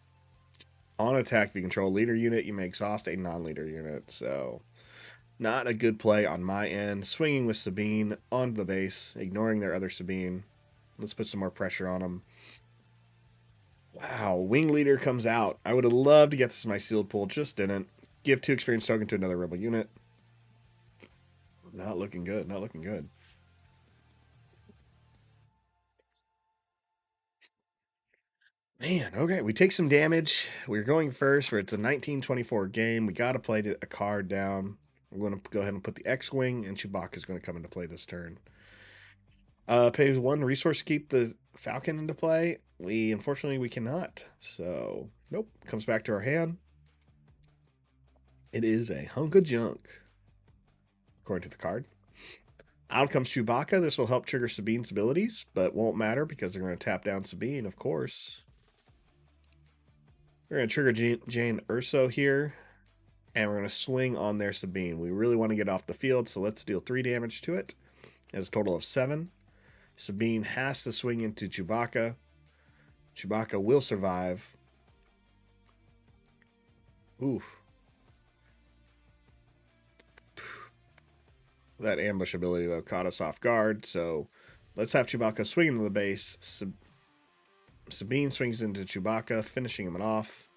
On attack, if you control a leader unit, you may exhaust a non-leader unit. So, not a good play on my end. Swinging with Sabine onto the base, ignoring their other Sabine. Let's put some more pressure on them. Wow, Wing Leader comes out. I would have loved to get this in my sealed pool, just didn't. Give 2 experience token to another rebel unit. Not looking good, not looking good. Man, okay, we take some damage. We're going first for it's a 1924 game. We got to play a card down. We're going to go ahead and put the X-Wing, and Chewbacca is going to come into play this turn. Pays 1 resource to keep the Falcon into play. Unfortunately, we cannot. So, nope, comes back to our hand. It is a hunk of junk, according to the card. Out comes Chewbacca. This will help trigger Sabine's abilities, but won't matter because they're going to tap down Sabine, of course. We're going to trigger Jyn Erso here, and we're going to swing on their Sabine. We really want to get off the field, so let's deal 3 damage to it. It has a total of 7. Sabine has to swing into Chewbacca. Chewbacca will survive. Oof. That ambush ability, though, caught us off guard, so let's have Chewbacca swing into the base. Sabine swings into Chewbacca, finishing him off.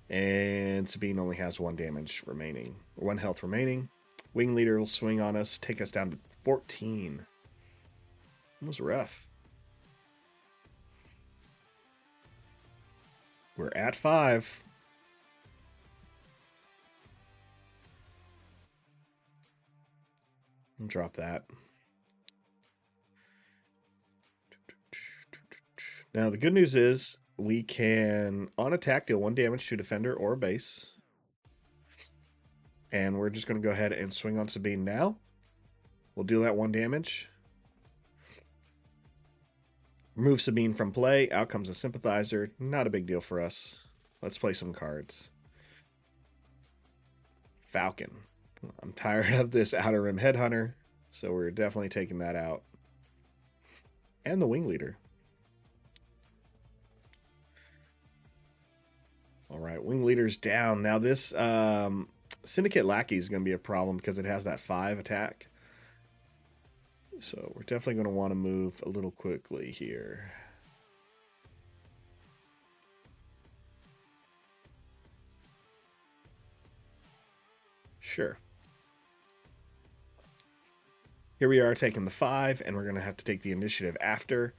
And Sabine only has 1 damage remaining, 1 health remaining. Wing Leader will swing on us, take us down to 14. It was rough. We're at 5. I'll drop that. Now, the good news is we can, on attack, deal 1 damage to a defender or a base. And we're just going to go ahead and swing on Sabine now. We'll deal that 1 damage. Remove Sabine from play. Out comes a sympathizer. Not a big deal for us. Let's play some cards. Falcon. I'm tired of this Outer Rim Headhunter, so we're definitely taking that out. And the Wing Leader. All right, Wing Leader's down. Now this Syndicate Lackey is going to be a problem because it has that 5 attack. So we're definitely going to want to move a little quickly here. Sure. Here we are taking the 5, and we're going to have to take the initiative after.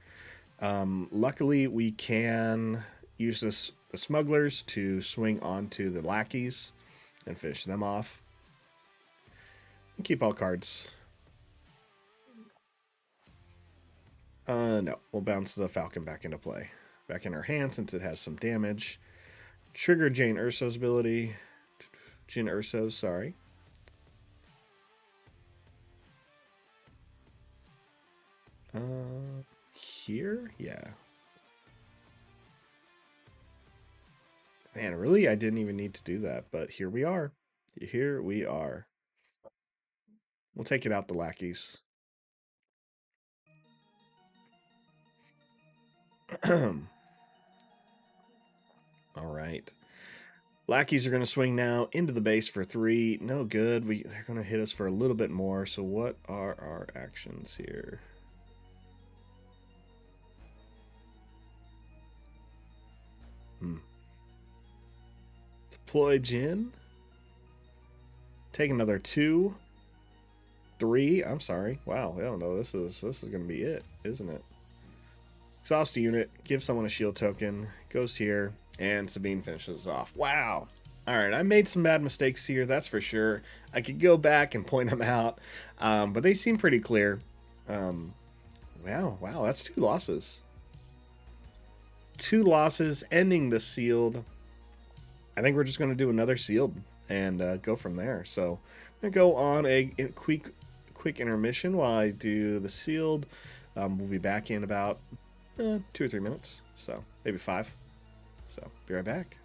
Luckily, we can use the smugglers to swing onto the lackeys and finish them off. And keep all cards. No, we'll bounce the Falcon back into play. Back in our hand since it has some damage. Trigger Jane Urso's ability. Jin Urso's, sorry. Here? Yeah. Man, really? I didn't even need to do that, but here we are. Here we are. We'll take it out the lackeys. All right. Lackeys are going to swing now into the base for 3. No good. They're going to hit us for a little bit more. So what are our actions here? Deploy Jin. Take another 2. 3. I'm sorry. Wow. I don't know. This is going to be it, isn't it? Exhaust a unit. Give someone a shield token. Goes here. And Sabine finishes off. Wow. All right, I made some bad mistakes here, that's for sure. I could go back and point them out, but they seem pretty clear. Wow, that's 2 losses. 2 losses, ending the sealed. I think we're just going to do another sealed and go from there. So I'm going to go on a quick intermission while I do the sealed. We'll be back in about 2 or 3 minutes, so maybe 5. So be right back.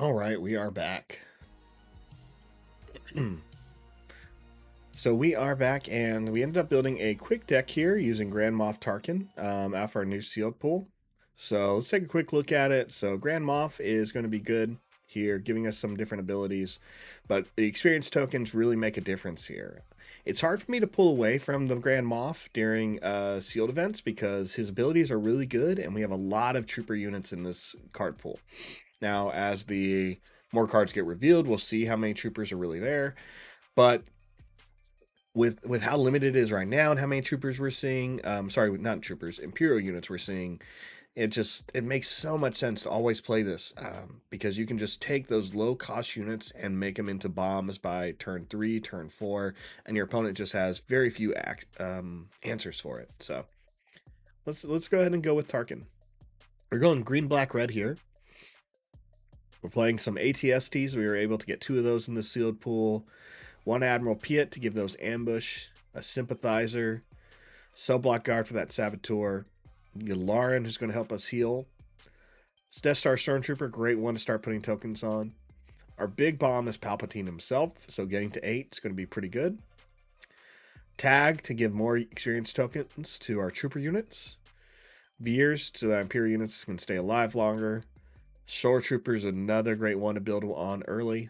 All right, we are back. So we are back, and we ended up building a quick deck here using Grand Moff Tarkin out of our new sealed pool. So let's take a quick look at it. So Grand Moff is going to be good here, giving us some different abilities. But the experience tokens really make a difference here. It's hard for me to pull away from the Grand Moff during sealed events because his abilities are really good, and we have a lot of trooper units in this card pool. Now, as the more cards get revealed, we'll see how many troopers are really there. But with how limited it is right now and how many troopers we're seeing, sorry, not troopers, Imperial units we're seeing, it makes so much sense to always play this, because you can just take those low cost units and make them into bombs by turn 3, turn 4, and your opponent just has very few answers for it. So let's go ahead and go with Tarkin. We're going green, black, red here. We're playing some ATSTs. We were able to get 2 of those in the sealed pool. 1 Admiral Piet to give those ambush, a sympathizer, cell block guard for that saboteur, Yularen, who's going to help us heal. Death Star Stormtrooper, great one to start putting tokens on. Our big bomb is Palpatine himself, so getting to 8 is going to be pretty good. Tag to give more experience tokens to our trooper units. Veers so that Imperial units can stay alive longer. Shore Troopers, another great one to build on early.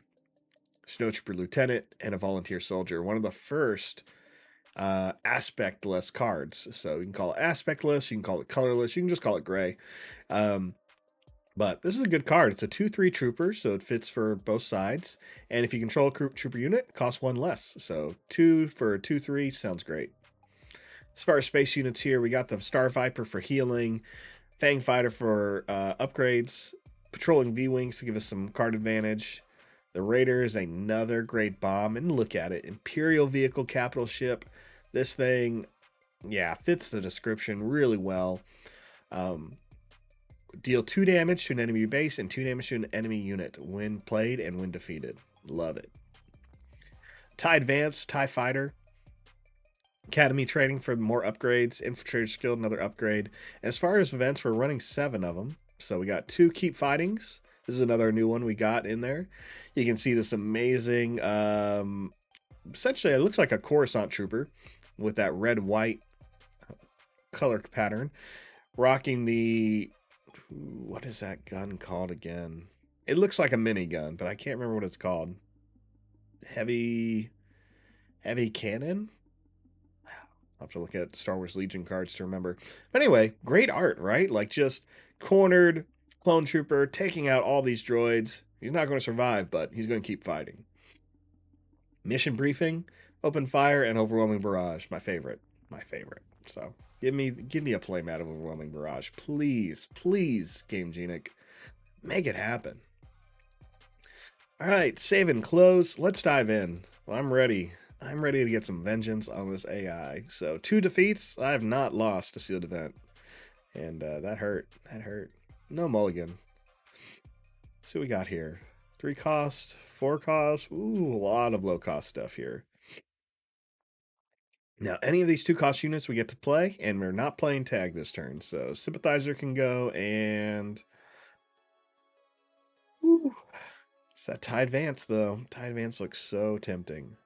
Snowtrooper Lieutenant, and a Volunteer Soldier. One of the first aspectless cards. So you can call it aspectless, you can call it colorless, you can just call it gray. But this is a good card. It's a 2/3 trooper, so it fits for both sides. And if you control a trooper unit, it costs 1 less. So 2 for a 2/3 sounds great. As far as space units here, we got the Star Viper for healing, Fang Fighter for upgrades, Patrolling V-Wings to give us some card advantage. The Raider is another great bomb, and look at it. Imperial Vehicle Capital Ship. This thing, yeah, fits the description really well. Deal 2 damage to an enemy base and 2 damage to an enemy unit when played and when defeated. Love it. TIE Advance, TIE Fighter. Academy training for more upgrades. Infiltrator skill, another upgrade. As far as events, we're running 7 of them. So we got 2 Keep Fightings. This is another new one we got in there. You can see this amazing, essentially it looks like a Coruscant trooper with that red-white color pattern. Rocking the, what is that gun called again? It looks like a minigun, but I can't remember what it's called. Heavy cannon? I'll have to look at Star Wars Legion cards to remember. But anyway, great art, right? Like just cornered clone trooper taking out all these droids. He's not going to survive, but he's going to keep fighting. Mission briefing, open fire, and overwhelming barrage. My favorite. So give me a playmat of overwhelming barrage, please, Game Genic, make it happen. All right, save and close. Let's dive in. Well, I'm ready. I'm ready to get some vengeance on this AI. So 2 defeats. I have not lost a sealed event, and that hurt. No mulligan. See what we got here. 3 cost, 4 cost. Ooh, a lot of low cost stuff here. Now, any of these 2 cost units we get to play, and we're not playing tag this turn. So Sympathizer can go, and ooh, it's that TIE Advance though. TIE Advance looks so tempting.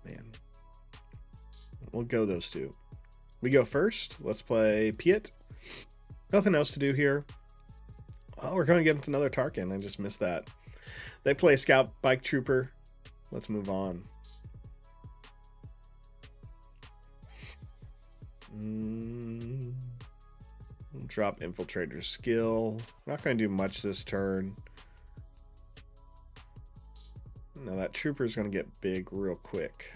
Man, we'll go those 2. We go first. Let's play Piet. Nothing else to do here. Oh, we're going to get into another Tarkin. I just missed that. They play Scout Bike Trooper. Let's move on. Drop Infiltrator skill. Not going to do much this turn. Now that Trooper is going to get big real quick.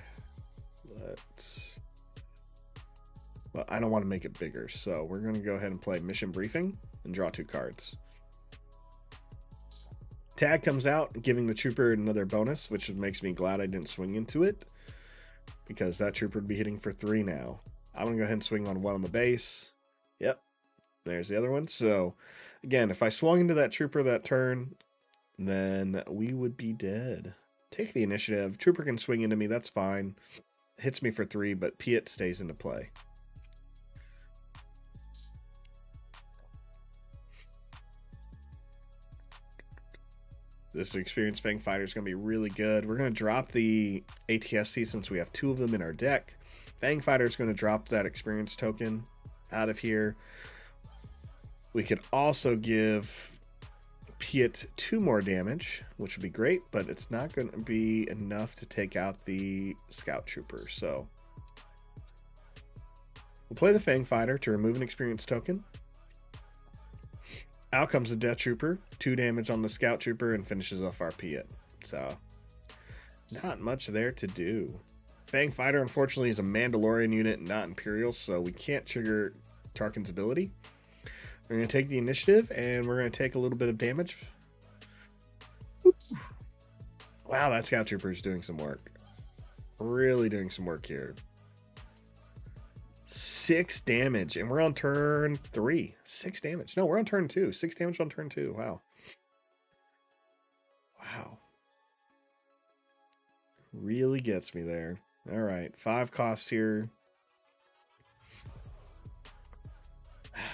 But I don't want to make it bigger, so we're going to go ahead and play Mission Briefing and draw 2 cards. Tag comes out, giving the trooper another bonus, which makes me glad I didn't swing into it, because that trooper would be hitting for 3 now. I'm going to go ahead and swing on 1 on the base. Yep, there's the other one. So, again, if I swung into that trooper that turn, then we would be dead. Take the initiative. Trooper can swing into me, that's fine. Hits me for 3, but Piet stays into play. This experienced Fang Fighter is going to be really good. We're going to drop the ATST since we have 2 of them in our deck. Fang Fighter is going to drop that experience token out of here. We could also give Piet 2 more damage, which would be great, but it's not going to be enough to take out the Scout Trooper. So we'll play the Fang Fighter to remove an experience token. Out comes the Death Trooper, 2 damage on the Scout Trooper, and finishes off our Piet. So not much there to do. Fang Fighter, unfortunately, is a Mandalorian unit, not Imperial, so we can't trigger Tarkin's ability. We're going to take the initiative, and we're going to take a little bit of damage. Wow, that Scout Trooper is doing some work. Really doing some work here. 6 damage, and we're on turn 3. 6 damage. No, we're on turn 2. 6 damage on turn 2. Wow. Wow. Really gets me there. All right, 5 cost here.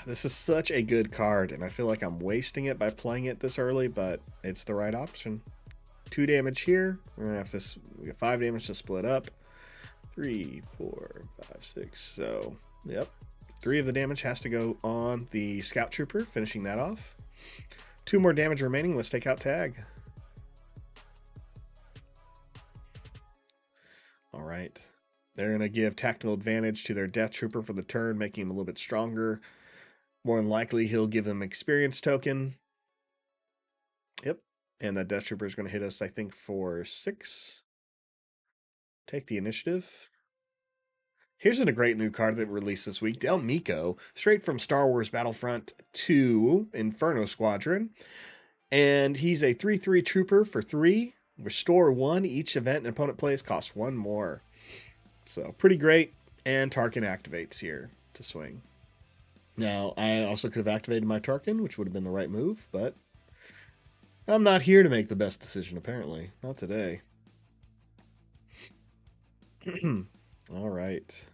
This is such a good card, and I feel like I'm wasting it by playing it this early, but it's the right option. 2 damage here. We're gonna have to. We got 5 damage to split up. 3, 4, 5, 6. So, yep. 3 of the damage has to go on the Scout Trooper, finishing that off. 2 more damage remaining. Let's take out Tag. All right. They're going to give tactical advantage to their Death Trooper for the turn, making him a little bit stronger. More than likely, he'll give them experience token. Yep. And that Death Trooper is going to hit us, I think, for 6. Take the initiative. Here's a great new card that released this week. Del Meeko, straight from Star Wars Battlefront 2 Inferno Squadron. And he's a 3/3 trooper for 3. Restore 1. Each event an opponent plays costs 1 more. So pretty great. And Tarkin activates here to swing. Now, I also could have activated my Tarkin, which would have been the right move, but I'm not here to make the best decision, apparently. Not today. All right.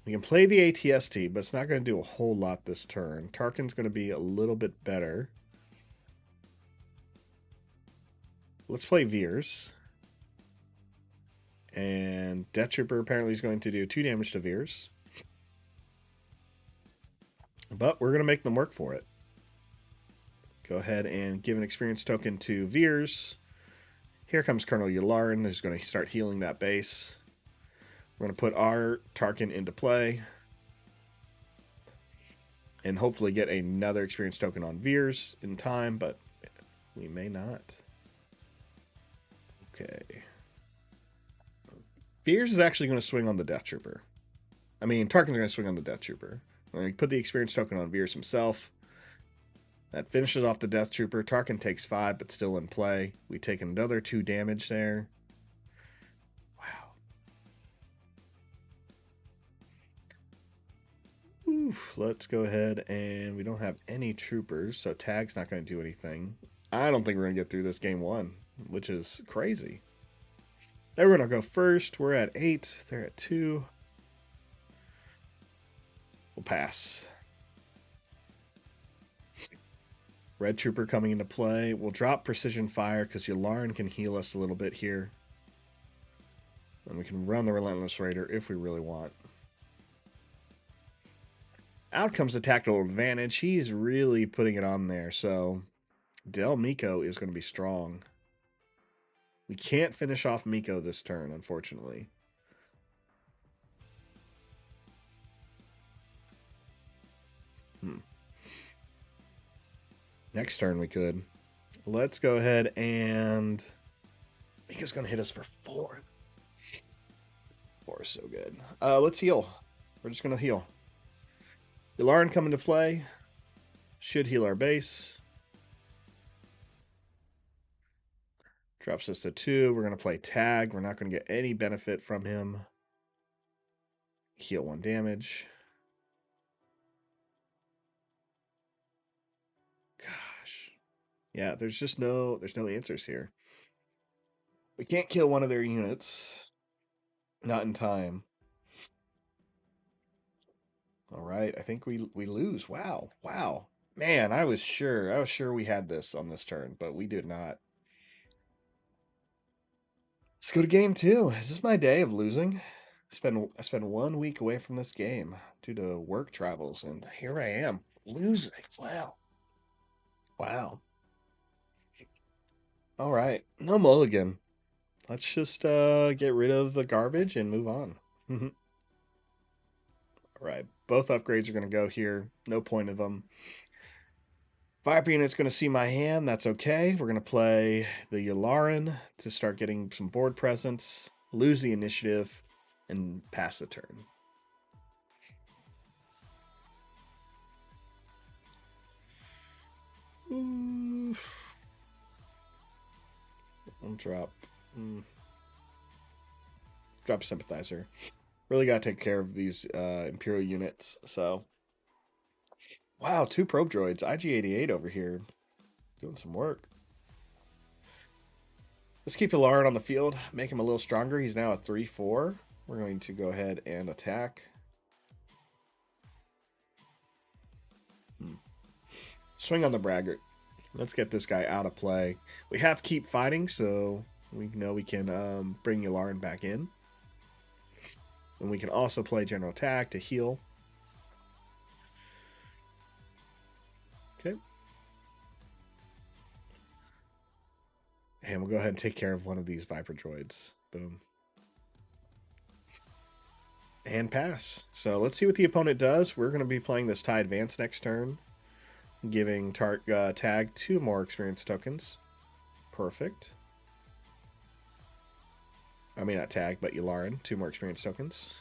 We can play the ATST, but it's not going to do a whole lot this turn. Tarkin's going to be a little bit better. Let's play Veers. And Death Trooper apparently is going to do 2 damage to Veers. But we're going to make them work for it. Go ahead and give an experience token to Veers. Here comes Colonel Yularen, who's going to start healing that base. We're going to put our Tarkin into play. And hopefully get another experience token on Veers in time, but we may not. Okay. Veers is actually going to swing on the Death Trooper. I mean, Tarkin's going to swing on the Death Trooper. We're going to put the experience token on Veers himself. That finishes off the Death Trooper. Tarkin takes 5, but still in play. We take another 2 damage there. Wow. Oof. Let's go ahead and we don't have any troopers, so Tag's not going to do anything. I don't think we're going to get through this game 1, which is crazy. They're going to go first. We're at 8. They're at 2. We'll pass. Red Trooper coming into play. We'll drop Precision Fire because Yularen can heal us a little bit here. And we can run the Relentless Raider if we really want. Out comes the Tactical Advantage. He's really putting it on there. So Del Meeko is going to be strong. We can't finish off Meeko this turn, unfortunately. Next turn we could. Let's go ahead and... Meeko's going to hit us for 4. 4 is so good. Let's heal. We're just going to heal. Yularen coming to play. Should heal our base. Drops us to 2. We're going to play Tag. We're not going to get any benefit from him. Heal 1 damage. Gosh. Yeah, there's no answers here. We can't kill one of their units. Not in time. All right, I think we lose. Wow. Wow. Man, I was sure we had this on this turn, but we did not. Let's go to game 2. Is this my day of losing? I spent 1 week away from this game due to work travels, and here I am losing. Wow. Wow. All right. No mulligan. Let's just get rid of the garbage and move on. All right. Both upgrades are going to go here. No point of them. Viper unit's going to see my hand. That's okay. We're going to play the Yularen to start getting some board presence, lose the initiative, and pass the turn. Ooh. I'll drop. Drop Sympathizer. Really got to take care of these Imperial units. So, wow, 2 probe droids. IG-88 over here doing some work. Let's keep Yularen on the field, make him a little stronger. He's now a 3-4. We're going to go ahead and attack. Swing on the braggart. Let's get this guy out of play. We have keep fighting, so we know we can bring Yularen back in. And we can also play general attack to heal. Okay. And we'll go ahead and take care of one of these Viper droids. Boom. And pass. So let's see what the opponent does. We're going to be playing this TIE Advance next turn, giving Tag 2 more experience tokens. Perfect. I mean, not Tag, but Yularen, 2 more experience tokens.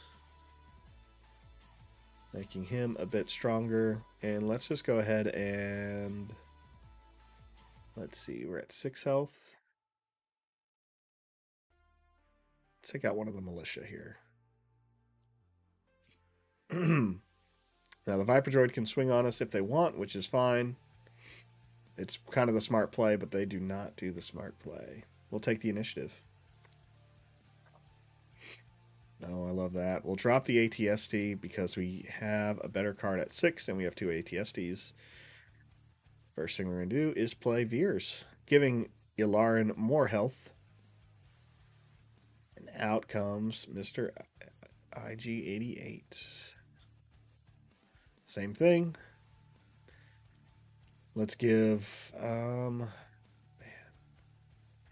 Making him a bit stronger. And let's just go ahead and... Let's see, we're at 6 health. Let's take out one of the militia here. Now, the Viper droid can swing on us if they want, which is fine. It's kind of the smart play, but they do not do the smart play. We'll take the initiative. Oh, I love that. We'll drop the ATST because we have a better card at 6 and we have 2 ATSTs. First thing we're going to do is play Veers, giving Yularen more health. And out comes Mr. IG-88. Same thing. Let's give... man.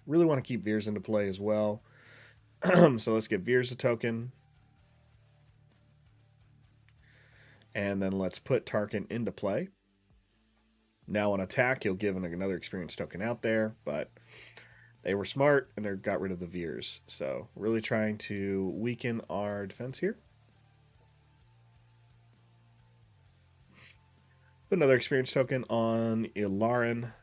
Really want to keep Veers into play as well. So let's give Veers a token. And then let's put Tarkin into play. Now on attack, he'll give another experience token out there, but they were smart and they got rid of the Veers. So really trying to weaken our defense here. Put another experience token on Yularen.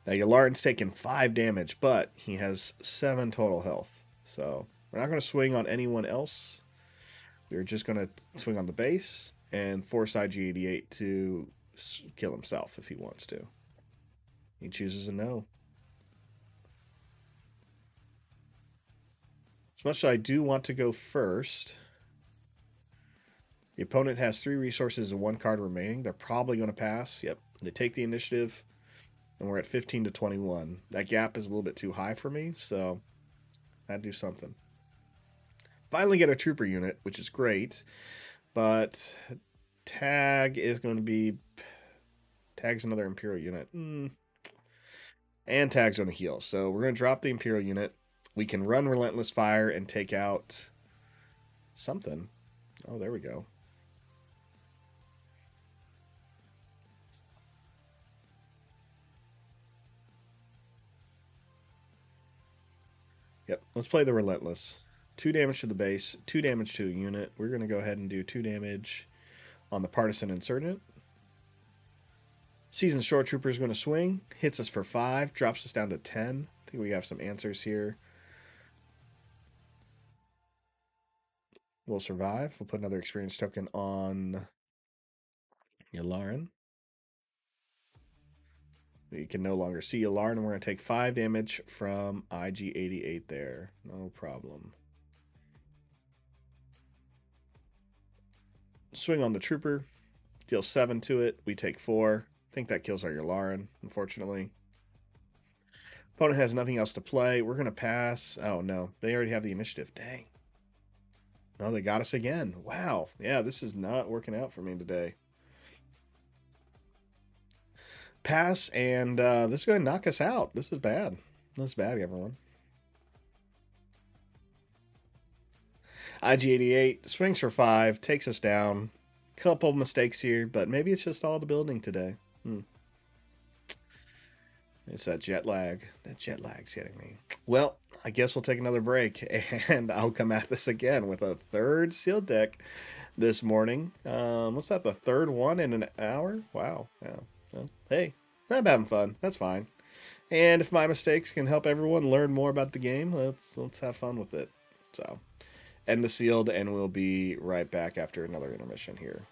Now Yularen's taken 5 damage, but he has 7 total health. So we're not going to swing on anyone else. We're just going to swing on the base and force IG-88 to kill himself if he wants to. He chooses a no. As much as I do want to go first, the opponent has 3 resources and 1 card remaining. They're probably going to pass. Yep, they take the initiative, and we're at 15 to 21. That gap is a little bit too high for me, so I had to do something. Finally get a trooper unit, which is great, but Tag is going to be... Tag's another Imperial unit. And Tag's going to heal, so we're going to drop the Imperial unit. We can run Relentless Fire and take out something. Oh, there we go. Yep, let's play the Relentless. 2 damage to the base, 2 damage to a unit. We're going to go ahead and do 2 damage on the Partisan Insurgent. Seasoned Shore Trooper is going to swing. Hits us for 5, drops us down to 10. I think we have some answers here. We'll survive. We'll put another experience token on Yularen. We can no longer see Yularen, and we're going to take 5 damage from IG-88 there. No problem. Swing on the Trooper. Deal 7 to it. We take 4. I think that kills our Yularen, unfortunately. Opponent has nothing else to play. We're going to pass. Oh, no. They already have the initiative. Dang. No, they got us again. Wow. Yeah, this is not working out for me today. Pass, and this is going to knock us out. This is bad. This is bad, everyone. IG88 swings for 5, takes us down. Couple mistakes here, but maybe it's just all the building today. It's that jet lag. That jet lag's getting me. Well, I guess we'll take another break, and I'll come at this again with a third sealed deck this morning. What's that? The third one in an hour? Wow. Yeah. Well, hey, I'm having fun. That's fine. And if my mistakes can help everyone learn more about the game, let's have fun with it. So, end the sealed, and we'll be right back after another intermission here.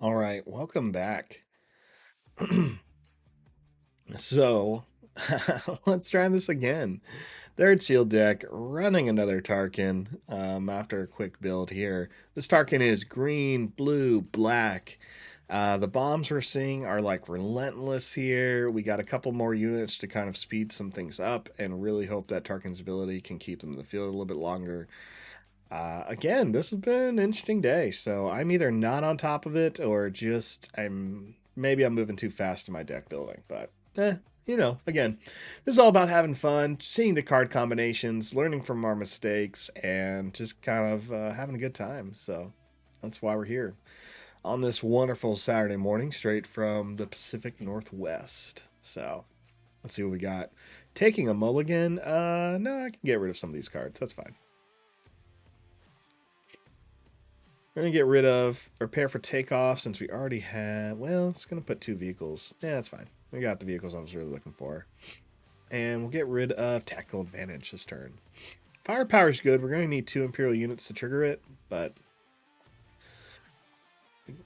All right, welcome back. So, let's try this again. Third seal deck, running another Tarkin after a quick build here. This Tarkin is green, blue, black. The bombs we're seeing are like relentless here. We got a couple more units to kind of speed some things up and really hope that Tarkin's ability can keep them in the field a little bit longer. Again, this has been an interesting day. So I'm either not on top of it or just maybe I'm moving too fast in my deck building, but again, this is all about having fun, seeing the card combinations, learning from our mistakes, and just kind of having a good time. So that's why we're here on this wonderful Saturday morning, straight from the Pacific Northwest. So let's see what we got. Taking a mulligan. No, I can get rid of some of these cards. That's fine. We're gonna get rid of repair for takeoff since we already had. Well, it's gonna put 2 vehicles. Yeah, that's fine. We got the vehicles I was really looking for. And we'll get rid of tactical advantage this turn. Firepower is good. We're going to need 2 Imperial units to trigger it, but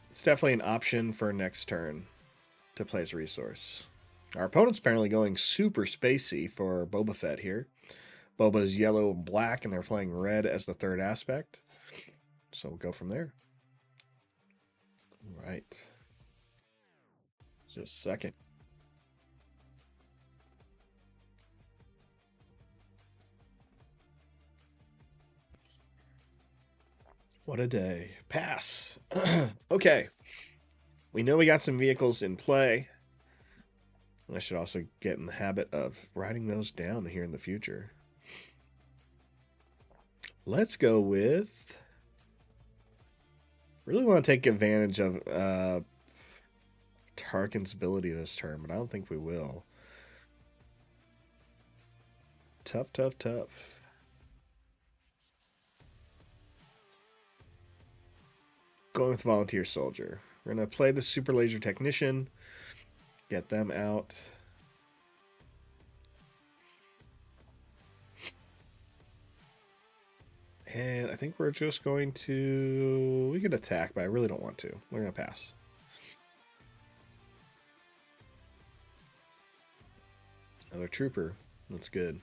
it's definitely an option for next turn to play as a resource. Our opponent's apparently going super spacey for Boba Fett here. Boba's yellow and black, and they're playing red as the third aspect. So we'll go from there. All right. Just a second. What a day. Pass. Okay. We know we got some vehicles in play. I should also get in the habit of writing those down here in the future. Let's go with. Really want to take advantage of Tarkin's ability this turn, but I don't think we will. Tough, tough, tough. Going with Volunteer Soldier. We're going to play the Super Laser Technician. Get them out. And I think we're just going to. We could attack, but I really don't want to. We're going to pass. Another trooper. That's good.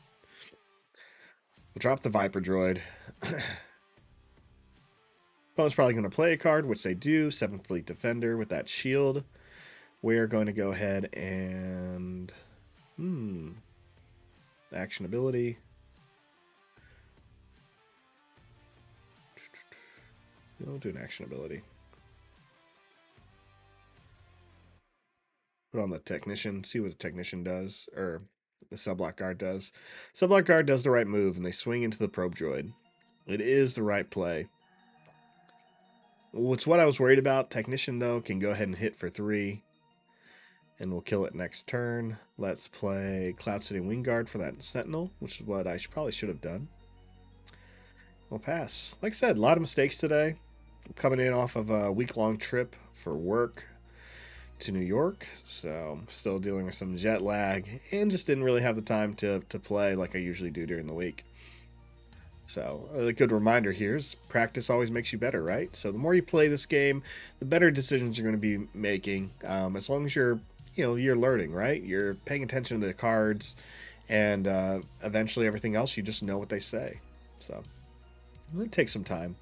We'll drop the Viper droid. Opponent's probably going to play a card, which they do. 7th Fleet Defender with that shield. We're going to go ahead and. Action ability. We'll do an action ability. Put on the Technician, see what the Technician does, or the Subblock Guard does. Subblock Guard does the right move, and they swing into the Probe Droid. It is the right play. It's what I was worried about. Technician, though, can go ahead and hit for 3, and we'll kill it next turn. Let's play Cloud City Wing Guard for that Sentinel, which is what I probably should have done. We'll pass. Like I said, a lot of mistakes today. Coming in off of a week-long trip for work to New York, so still dealing with some jet lag and just didn't really have the time to play like I usually do during the week. So a good reminder here is practice always makes you better, right? So the more you play this game, the better decisions you're going to be making. As long as you're learning, right? You're paying attention to the cards, and eventually everything else you just know what they say. So it takes some time.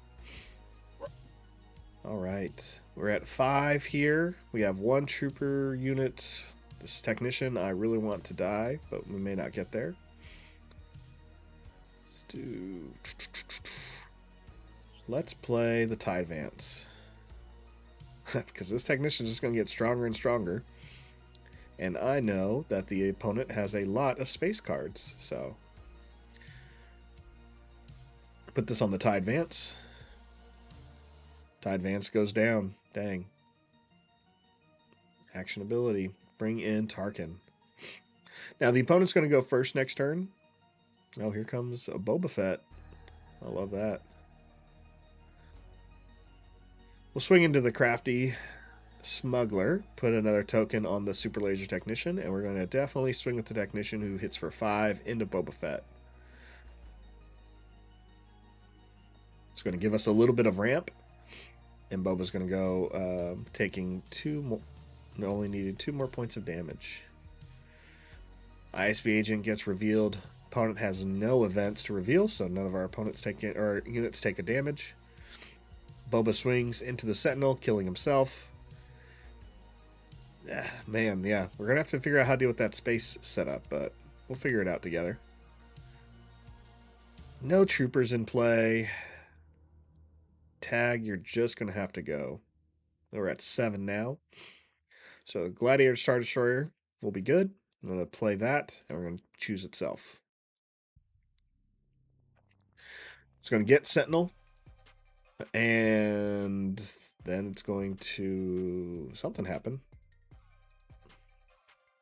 All right, we're at 5 here. We have 1 trooper unit. This Technician, I really want to die, but we may not get there. Let's play the TIE Advance. Because this Technician is just going to get stronger and stronger. And I know that the opponent has a lot of space cards, so. Put this on the TIE Advance. TIE Advance goes down. Dang. Action ability. Bring in Tarkin. Now, the opponent's going to go first next turn. Oh, here comes a Boba Fett. I love that. We'll swing into the crafty Smuggler. Put another token on the Super Laser Technician. And we're going to definitely swing with the Technician who hits for 5 into Boba Fett. It's going to give us a little bit of ramp. And Boba's going to go taking 2 more. Only needed 2 more points of damage. ISB agent gets revealed. Opponent has no events to reveal, so none of our opponents take it, or units take a damage. Boba swings into the Sentinel, killing himself. Man, yeah. We're going to have to figure out how to deal with that space setup, but we'll figure it out together. No troopers in play. Tag, you're just going to have to go. We're at 7 now. So Gladiator Star Destroyer will be good. I'm going to play that, and we're going to choose itself. It's going to get Sentinel, and then it's going to... something happen.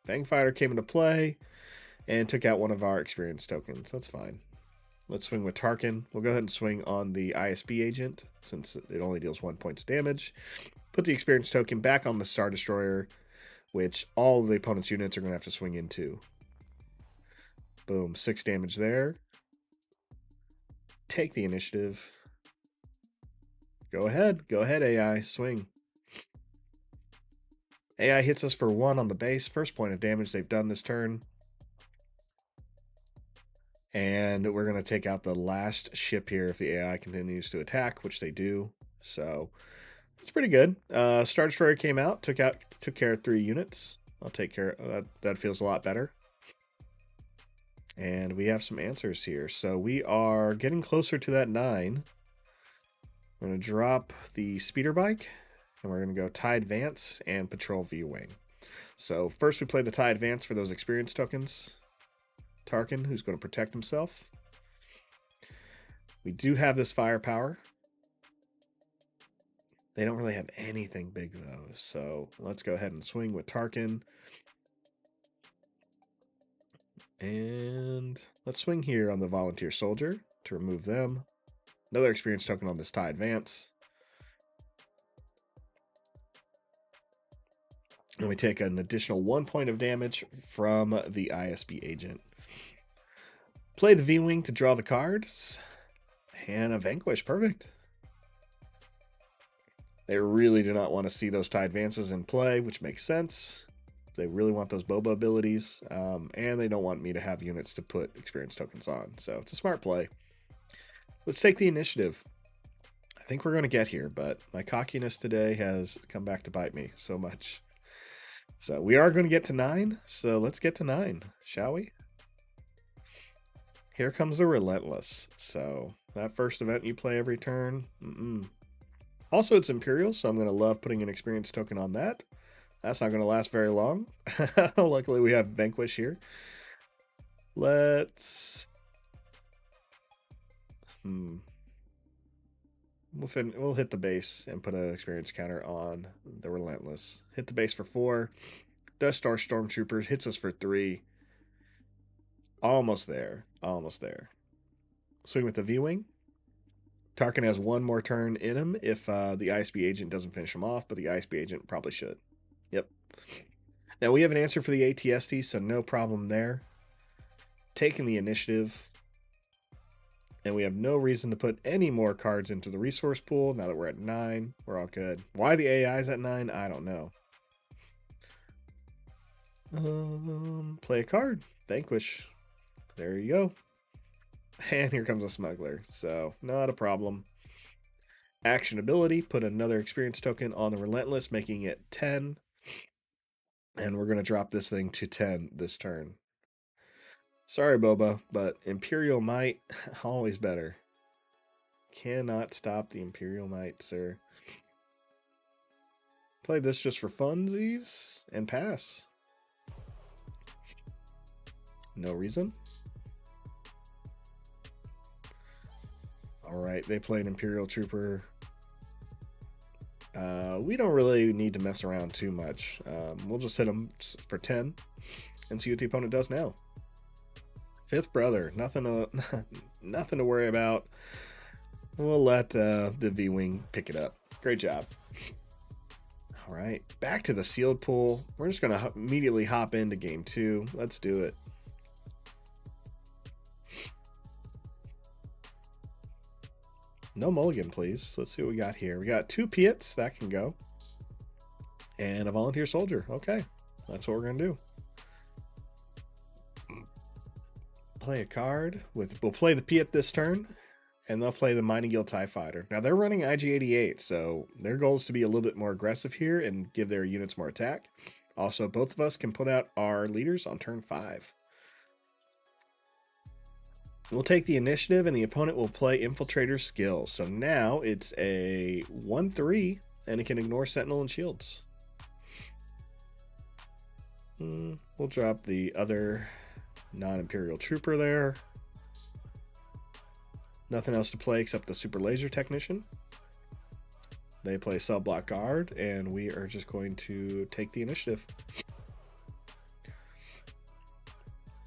Fang Fighter came into play and took out one of our experience tokens. That's fine. Let's swing with Tarkin. We'll go ahead and swing on the ISB agent, since it only deals 1 point of damage. Put the experience token back on the Star Destroyer, which all of the opponent's units are going to have to swing into. Boom, 6 damage there. Take the initiative. Go ahead, AI, swing. AI hits us for 1 on the base, first point of damage they've done this turn. And we're going to take out the last ship here if the AI continues to attack, which they do. So it's pretty good. Star Destroyer came out, took care of 3 units. I'll take care of that. That feels a lot better. And we have some answers here. So we are getting closer to that 9. We're going to drop the speeder bike, and we're going to go TIE Advance and Patrol V-Wing. So first we play the TIE Advance for those experience tokens. Tarkin, who's going to protect himself. We do have this firepower. They don't really have anything big, though. So let's go ahead and swing with Tarkin. And let's swing here on the Volunteer Soldier to remove them. Another experience token on this TIE Advance. And we take an additional 1 point of damage from the ISB agent. Play the V-Wing to draw the cards. And a Vanquish. Perfect. They really do not want to see those TIE Advances in play, which makes sense. They really want those Boba abilities. And they don't want me to have units to put experience tokens on. So it's a smart play. Let's take the initiative. I think we're going to get here, but my cockiness today has come back to bite me so much. So we are going to get to 9. So let's get to 9, shall we? Here comes the Relentless. So that first event you play every turn. Also, it's Imperial, so I'm going to love putting an experience token on that. That's not going to last very long. Luckily, we have Vanquish here. Let's... We'll hit the base and put an experience counter on the Relentless. Hit the base for 4. Death Star Stormtroopers hits us for 3. Almost there. Almost there. Swing with the V-Wing. Tarkin has 1 more turn in him if the ISB agent doesn't finish him off, but the ISB agent probably should. Yep. Now we have an answer for the ATST, so no problem there. Taking the initiative. And we have no reason to put any more cards into the resource pool. Now that we're at 9, we're all good. Why the AI is at 9, I don't know. Play a card. Vanquish. There you go. And here comes a Smuggler. So, not a problem. Action ability. Put another experience token on the Relentless, making it 10. And we're going to drop this thing to 10 this turn. Sorry, Boba, but Imperial Might, always better. Cannot stop the Imperial Might, sir. Play this just for funsies and pass. No reason. Alright, they play an Imperial Trooper. We don't really need to mess around too much. We'll just hit them for 10 and see what the opponent does now. 5th Brother, nothing to worry about. We'll let the V-Wing pick it up. Great job. All right, back to the sealed pool. We're just going to immediately hop into game 2. Let's do it. No mulligan, please. Let's see what we got here. We got 2 Piets. That can go. And a Volunteer Soldier. Okay, that's what we're going to do. Play a card. We'll play the Piet this turn. And they'll play the Mining Guild TIE Fighter. Now, they're running IG-88, so their goal is to be a little bit more aggressive here and give their units more attack. Also, both of us can put out our leaders on turn 5. We'll take the initiative, and the opponent will play Infiltrator Skill. So now it's a 1-3, and it can ignore Sentinel and Shields. We'll drop the other non-Imperial Trooper there. Nothing else to play except the Super Laser Technician. They play Cell Block Guard, and we are just going to take the initiative.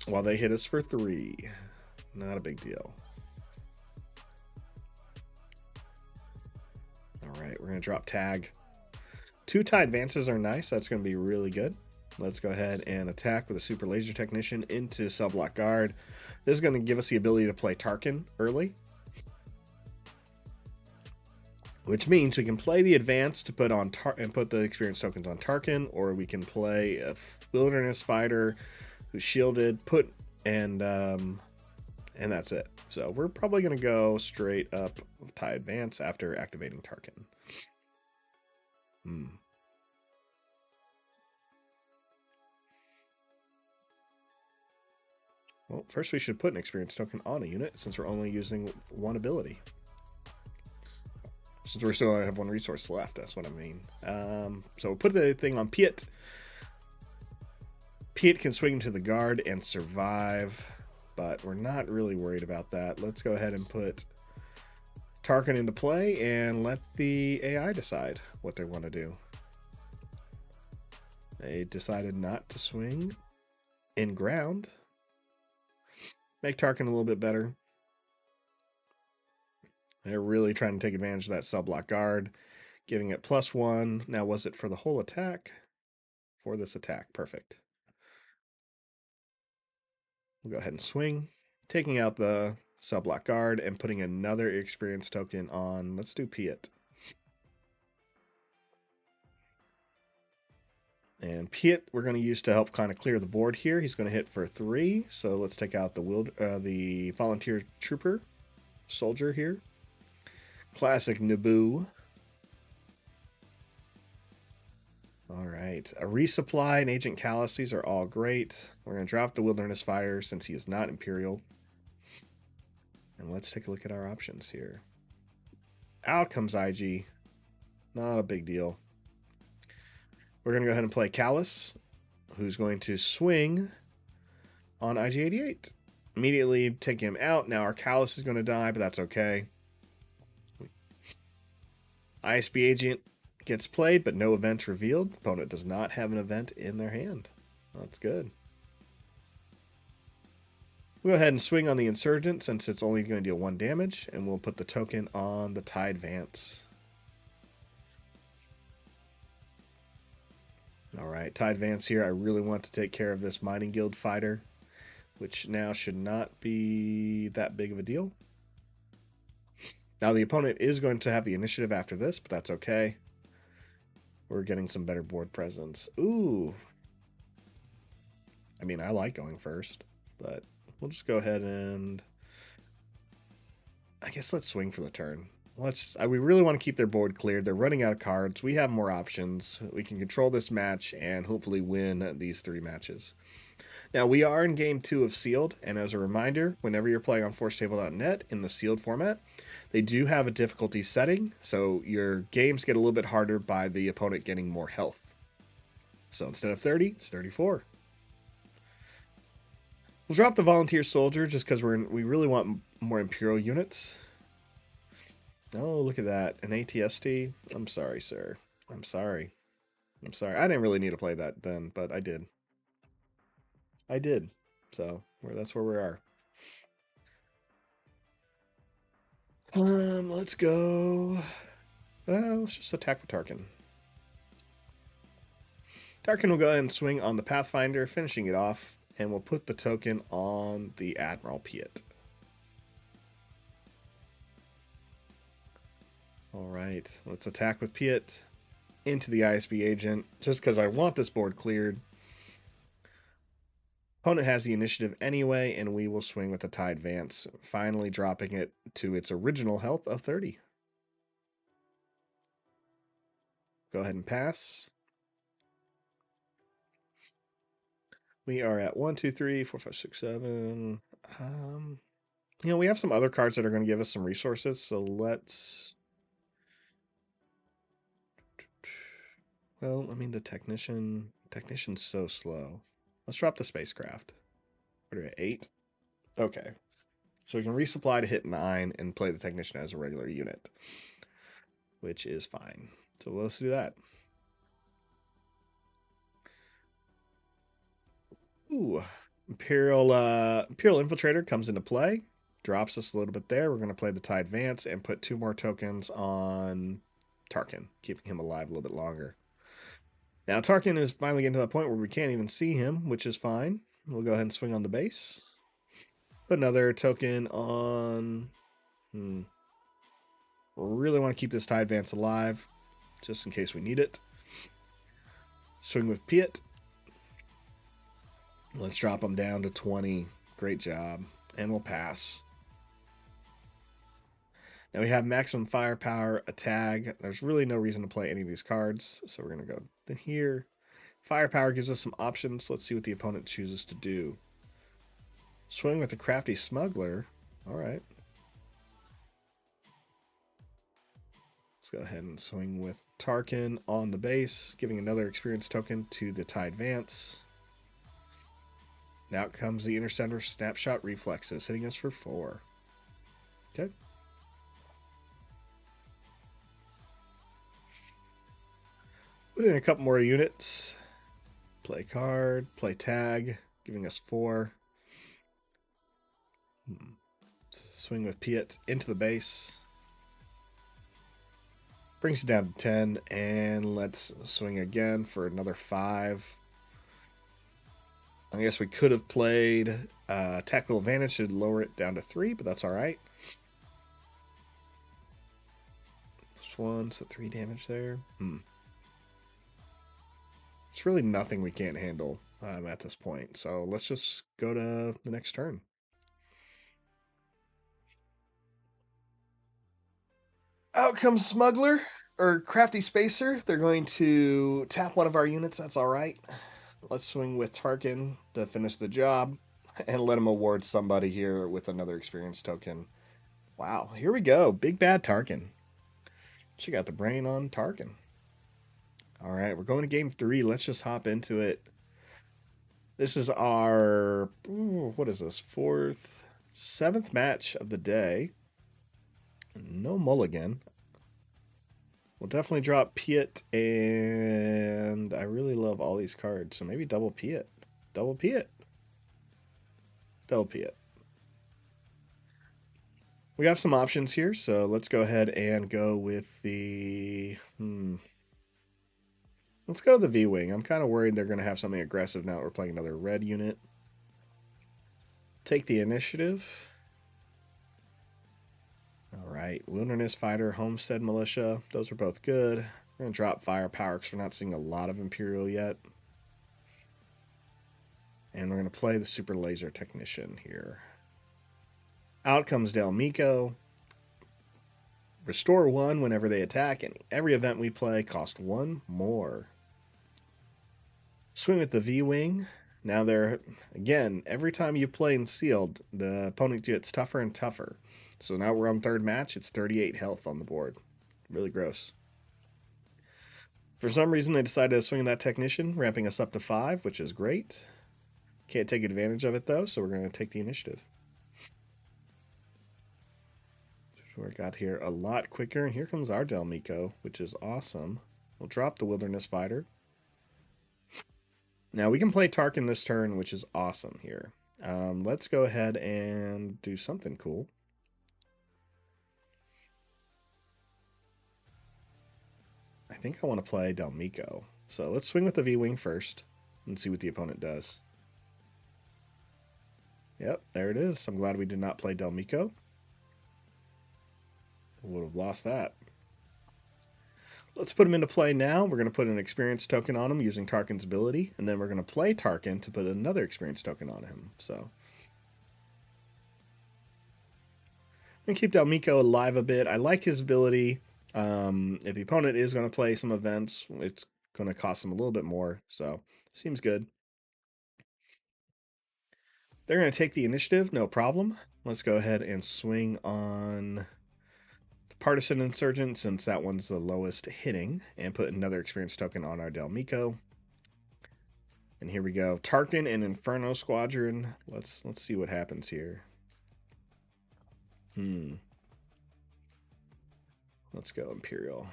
While they hit us for 3. Not a big deal. Alright, we're going to drop Tag. 2 TIE advances are nice. That's going to be really good. Let's go ahead and attack with a Super Laser Technician into Cell Block Guard. This is going to give us the ability to play Tarkin early, which means we can play the advance to put on put the experience tokens on Tarkin, or we can play a wilderness fighter who's shielded, and that's it. So we're probably going to go straight up TIE advance after activating Tarkin. Well, first we should put an experience token on a unit since we're only using 1 ability. Since we're still going to have 1 resource left, that's what I mean. So we'll put the thing on Piet. Piet can swing into the guard and survive, but we're not really worried about that. Let's go ahead and put Tarkin into play and let the AI decide what they want to do. They decided not to swing in ground. Make Tarkin a little bit better. They're really trying to take advantage of that Cell Block Guard, giving it +1. Now, was it for the whole attack? For this attack, perfect. We'll go ahead and swing, taking out the Cell Block Guard and putting another experience token on. Let's do Piet. And Piet we're going to use to help kind of clear the board here. He's going to hit for 3. So let's take out the Volunteer Trooper Soldier here. Classic Naboo. All right. A resupply and Agent Callus. These are all great. We're going to drop the Wilderness Fire since he is not Imperial. And let's take a look at our options here. Out comes IG. Not a big deal. We're going to go ahead and play Callus, who's going to swing on IG-88. Immediately take him out. Now our Callus is going to die, but that's okay. ISB Agent gets played, but no events revealed. Opponent does not have an event in their hand. That's good. We'll go ahead and swing on the Insurgent since it's only going to deal 1 damage, and we'll put the token on the TIE advance. Alright, TIE advance here. I really want to take care of this Mining Guild fighter, which now should not be that big of a deal. Now the opponent is going to have the initiative after this, but that's okay. We're getting some better board presence. Ooh. I mean, I like going first, but we'll just go ahead and I guess let's swing for the turn. We really want to keep their board cleared. They're running out of cards. We have more options. We can control this match and hopefully win these 3 matches. Now, we are in Game 2 of Sealed, and as a reminder, whenever you're playing on Forcetable.net in the Sealed format, they do have a difficulty setting, so your games get a little bit harder by the opponent getting more health. So instead of 30, it's 34. We'll drop the Volunteer Soldier just because we really want more Imperial units. Oh, look at that. An ATST? I'm sorry, sir. I'm sorry. I'm sorry. I didn't really need to play that then, but I did. I did. So, that's where we are. Let's go. Let's just attack with Tarkin. Tarkin will go ahead and swing on the Pathfinder, finishing it off, and we'll put the token on the Admiral Piet. All right, let's attack with Piet into the ISB agent, just because I want this board cleared. Opponent has the initiative anyway, and we will swing with the TIE advance, finally dropping it to its original health of 30. Go ahead and pass. We are at 1, 2, 3, 4, 5, 6, 7. We have some other cards that are going to give us some resources, so let's... Well, I mean, the Technician Technician's so slow. Let's drop the spacecraft. What are we at, 8? Okay. So we can resupply to hit 9 and play the technician as a regular unit, which is fine. So let's do that. Ooh, Imperial Infiltrator comes into play. Drops us a little bit there. We're going to play the Tide Vance and put 2 more tokens on Tarkin, keeping him alive a little bit longer. Now Tarkin is finally getting to the point where we can't even see him, which is fine. We'll go ahead and swing on the base. Put another token on... Really want to keep this Tide Vance alive, just in case we need it. Swing with Piet. Let's drop him down to 20. Great job. And we'll pass. Now we have maximum firepower, a tag. There's really no reason to play any of these cards, so we're going to go to here. Firepower gives us some options. Let's see what the opponent chooses to do. Swing with the Crafty Smuggler. All right. Let's go ahead and swing with Tarkin on the base, giving another experience token to the Tide Vance. Now comes the Intercenter Snapshot Reflexes, hitting us for 4. Okay. Put in a couple more units. Play card, play tag, giving us 4. Swing with Piet into the base. Brings it down to 10, and let's swing again for another 5. I guess we could have played Tactical Advantage to lower it down to 3, but that's all right. +1, so 3 damage there. It's really nothing we can't handle at this point, so let's just go to the next turn. Out comes Smuggler, or Crafty Spacer. They're going to tap one of our units. That's all right. Let's swing with Tarkin to finish the job and let him award somebody here with another experience token. Wow, here we go. Big bad Tarkin. She got the brain on Tarkin. All right, we're going to game 3. Let's just hop into it. This is our, what is this, 7th match of the day. No mulligan. We'll definitely drop Piet, and I really love all these cards, so maybe double Piet. Double Piet. Double Piet. We have some options here, so let's go ahead and go with the... Let's go with the V-Wing. I'm kind of worried they're going to have something aggressive now that we're playing another red unit. Take the initiative. All right, Wilderness Fighter, Homestead Militia. Those are both good. We're going to drop Firepower because we're not seeing a lot of Imperial yet. And we're going to play the Super Laser Technician here. Out comes Del Miko. Restore 1 whenever they attack, and every event we play costs 1 more. Swing with the V-Wing. Now they're, again, every time you play in Sealed, the opponent gets tougher and tougher. So now we're on 3rd match. It's 38 health on the board. Really gross. For some reason, they decided to swing that Technician, ramping us up to 5, which is great. Can't take advantage of it, though, so we're going to take the initiative. We got here a lot quicker, and here comes our Del Miko, which is awesome. We'll drop the Wilderness Fighter. Now, we can play Tarkin this turn, which is awesome here. Let's go ahead and do something cool. I think I want to play Del Miko. So let's swing with the V-Wing first and see what the opponent does. Yep, there it is. I'm glad we did not play Del Miko. Would have lost that. Let's put him into play now. We're going to put an experience token on him using Tarkin's ability, and then we're going to play Tarkin to put another experience token on him. So I'm going to keep Del Miko alive a bit. I like his ability. If the opponent is going to play some events, it's going to cost them a little bit more. So seems good. They're going to take the initiative, no problem. Let's go ahead and swing on Partisan Insurgent, since that one's the lowest hitting, and put another experience token on our Del Miko. And here we go. Tarkin and Inferno Squadron. Let's see what happens here. Let's go Imperial.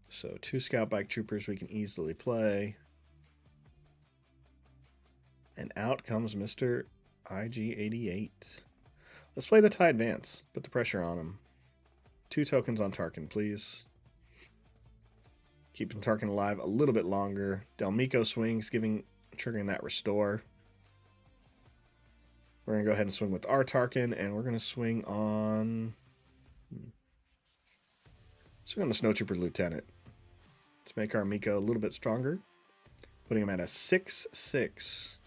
So 2 Scout Bike Troopers we can easily play. And out comes Mr. IG-88. Let's play the TIE Advance. Put the pressure on him. 2 tokens on Tarkin, please. Keeping Tarkin alive a little bit longer. Delmico swings, triggering that restore. We're going to go ahead and swing with our Tarkin, and we're going to swing on... Swing on the Snowtrooper Lieutenant. Let's make our Miko a little bit stronger. Putting him at a 6-6.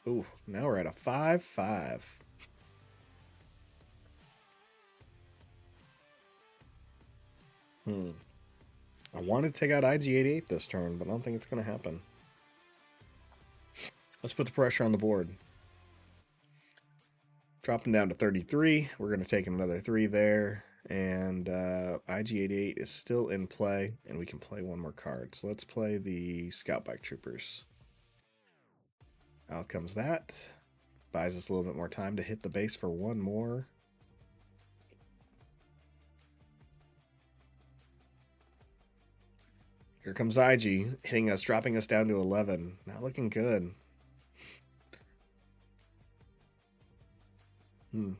Ooh, now we're at a 5-5. I wanted to take out IG-88 this turn, but I don't think it's going to happen. Let's put the pressure on the board. Dropping down to 33. We're going to take another 3 there. And IG-88 is still in play, and we can play one more card. So let's play the Scout Bike Troopers. Out comes that. Buys us a little bit more time to hit the base for one more. Here comes IG, hitting us, dropping us down to 11. Not looking good.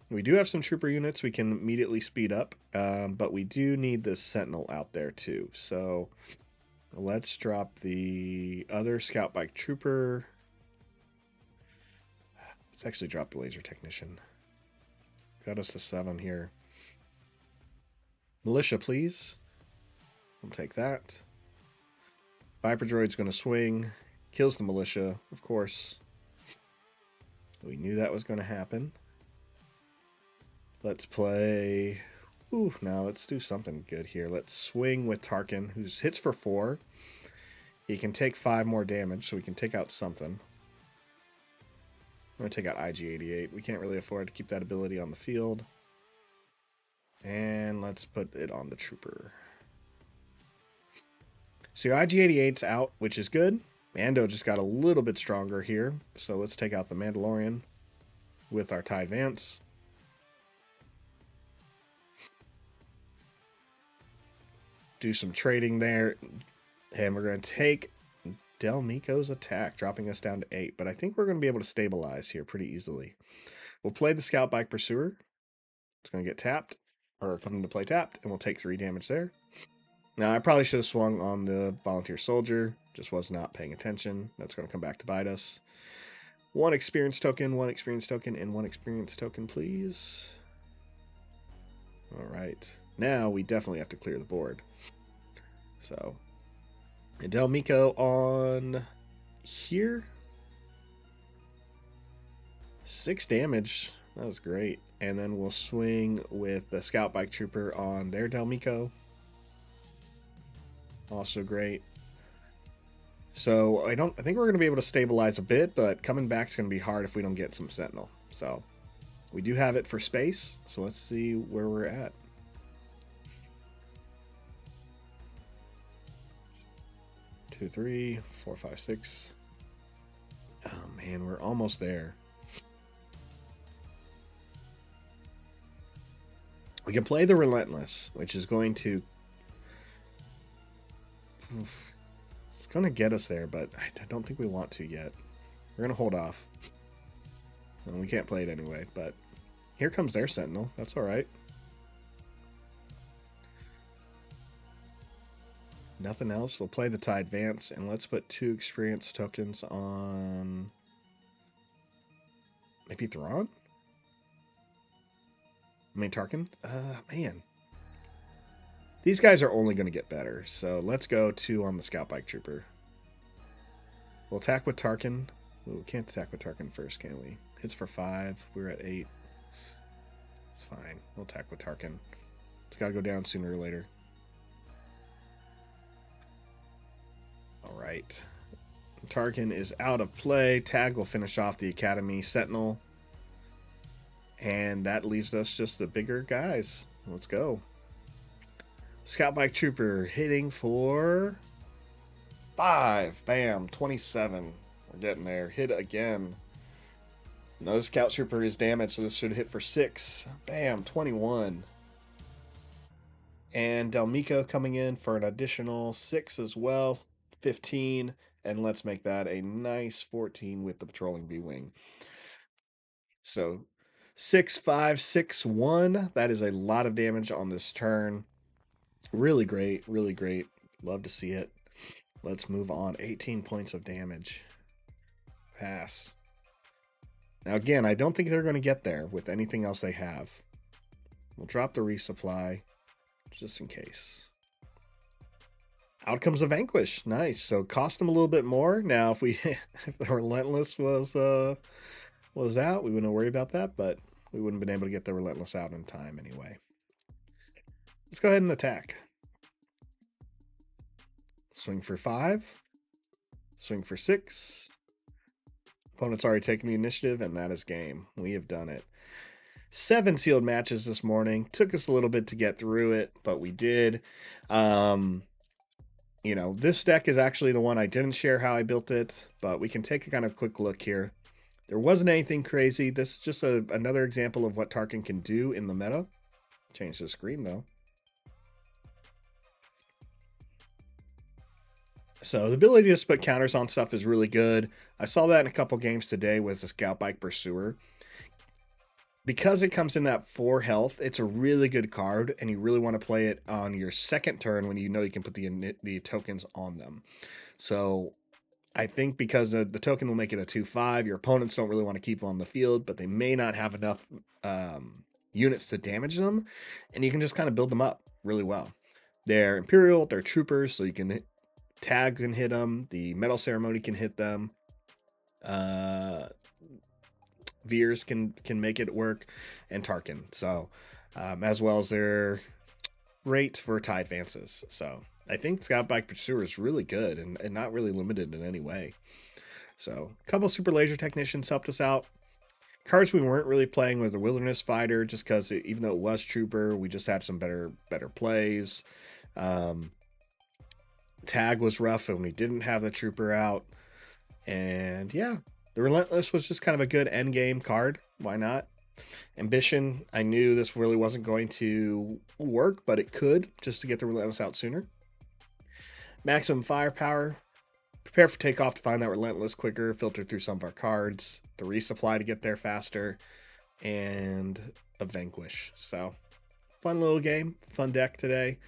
We do have some trooper units we can immediately speed up, but we do need this Sentinel out there too. So let's drop the other Scout Bike Trooper. Let's actually drop the Laser Technician. Got us to 7 here. Militia, please. We'll take that. Viper Droid's going to swing. Kills the Militia, of course. We knew that was going to happen. Let's play... Ooh, now let's do something good here. Let's swing with Tarkin, who hits for 4. He can take 5 more damage, so we can take out something. I'm going to take out IG-88. We can't really afford to keep that ability on the field. And let's put it on the Trooper. So IG-88's out, which is good. Mando just got a little bit stronger here. So let's take out the Mandalorian with our TIE Advance. Do some trading there. And we're going to take Delmico's attack, dropping us down to 8. But I think we're going to be able to stabilize here pretty easily. We'll play the Scout Bike Pursuer. It's going to get tapped, or come into play tapped, and we'll take 3 damage there. Now, I probably should have swung on the Volunteer Soldier. Just was not paying attention. That's going to come back to bite us. 1 experience token, 1 experience token, and 1 experience token, please. All right. Now, we definitely have to clear the board. So, Delmico on here. 6 damage. That was great. And then we'll swing with the Scout Bike Trooper on their Delmico. Also great. So I think we're going to be able to stabilize a bit, but coming back is going to be hard if we don't get some Sentinel. So we do have it for space. So let's see where we're at. Two, 3, 4, 5, 6. Oh man, we're almost there. We can play the Relentless, which is going to... It's going to get us there, but I don't think we want to yet. We're going to hold off. And we can't play it anyway, but here comes their Sentinel. That's all right. Nothing else. We'll play the TIE Advance, and let's put 2 experience tokens on... Maybe Thrawn? I mean, Tarkin? Man. These guys are only going to get better. So let's go 2 on the Scout Bike Trooper. We'll attack with Tarkin. Ooh, we can't attack with Tarkin first, can we? Hits for 5. We're at 8. It's fine. We'll attack with Tarkin. It's got to go down sooner or later. All right. Tarkin is out of play. Tag will finish off the Academy Sentinel. And that leaves us just the bigger guys. Let's go. Scout Bike Trooper hitting for 5. Bam. 27. We're getting there. Hit again. Another Scout Trooper is damaged, so this should hit for 6. Bam. 21. And Delmico coming in for an additional 6 as well. 15. And let's make that a nice 14 with the Patrolling B-Wing. So 6, 5, 6, 1. That is a lot of damage on this turn. Really great. Really great. Love to see it. Let's move on. 18 points of damage. Pass. Now, again, I don't think they're going to get there with anything else they have. We'll drop the resupply just in case. Out comes the Vanquish. Nice. So cost them a little bit more. Now, if the Relentless was out, we wouldn't worry about that, but we wouldn't have been able to get the Relentless out in time anyway. Let's go ahead and attack. Swing for 5. Swing for 6. Opponent's already taken the initiative, and that is game. We have done it. 7 sealed matches this morning. Took us a little bit to get through it, but we did. You know, this deck is actually the one I didn't share how I built it, but we can take a kind of quick look here. There wasn't anything crazy. This is just another example of what Tarkin can do in the meta. Change the screen, though. So the ability to put counters on stuff is really good. I saw that in a couple games today with the Scout Bike Pursuer. Because it comes in that 4 health, it's a really good card, and you really want to play it on your second turn when you know you can put the tokens on them. So I think because the token will make it a 2/5, your opponents don't really want to keep them on the field, but they may not have enough units to damage them, and you can just kind of build them up really well. They're Imperial, they're troopers, so you can Tag can hit them, the Metal Ceremony can hit them, Veers can make it work, and Tarkin. So as well as their rate for tie advances. So I think Scout Bike Pursuer is really good and not really limited in any way. So a couple Super Laser Technicians helped us out. Cards we weren't really playing was the Wilderness Fighter, just because even though it was Trooper, we just had some better plays. Tag was rough when we didn't have the Trooper out. And yeah, the Relentless was just kind of a good end game card. Why not? Ambition, I knew this really wasn't going to work, but it could, just to get the Relentless out sooner. Maximum Firepower. Prepare for takeoff to find that Relentless quicker. Filter through some of our cards. The resupply to get there faster. And a Vanquish. So, fun little game. Fun deck today.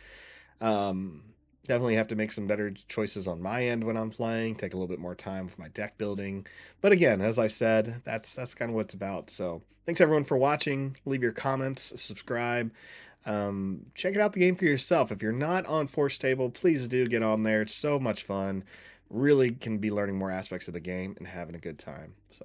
Definitely have to make some better choices on my end when I'm playing. Take a little bit more time with my deck building. But again, as I said, that's kind of what it's about. So thanks everyone for watching. Leave your comments, subscribe. Check it out the game for yourself. If you're not on Forcetable, please do get on there. It's so much fun. Really can be learning more aspects of the game and having a good time. So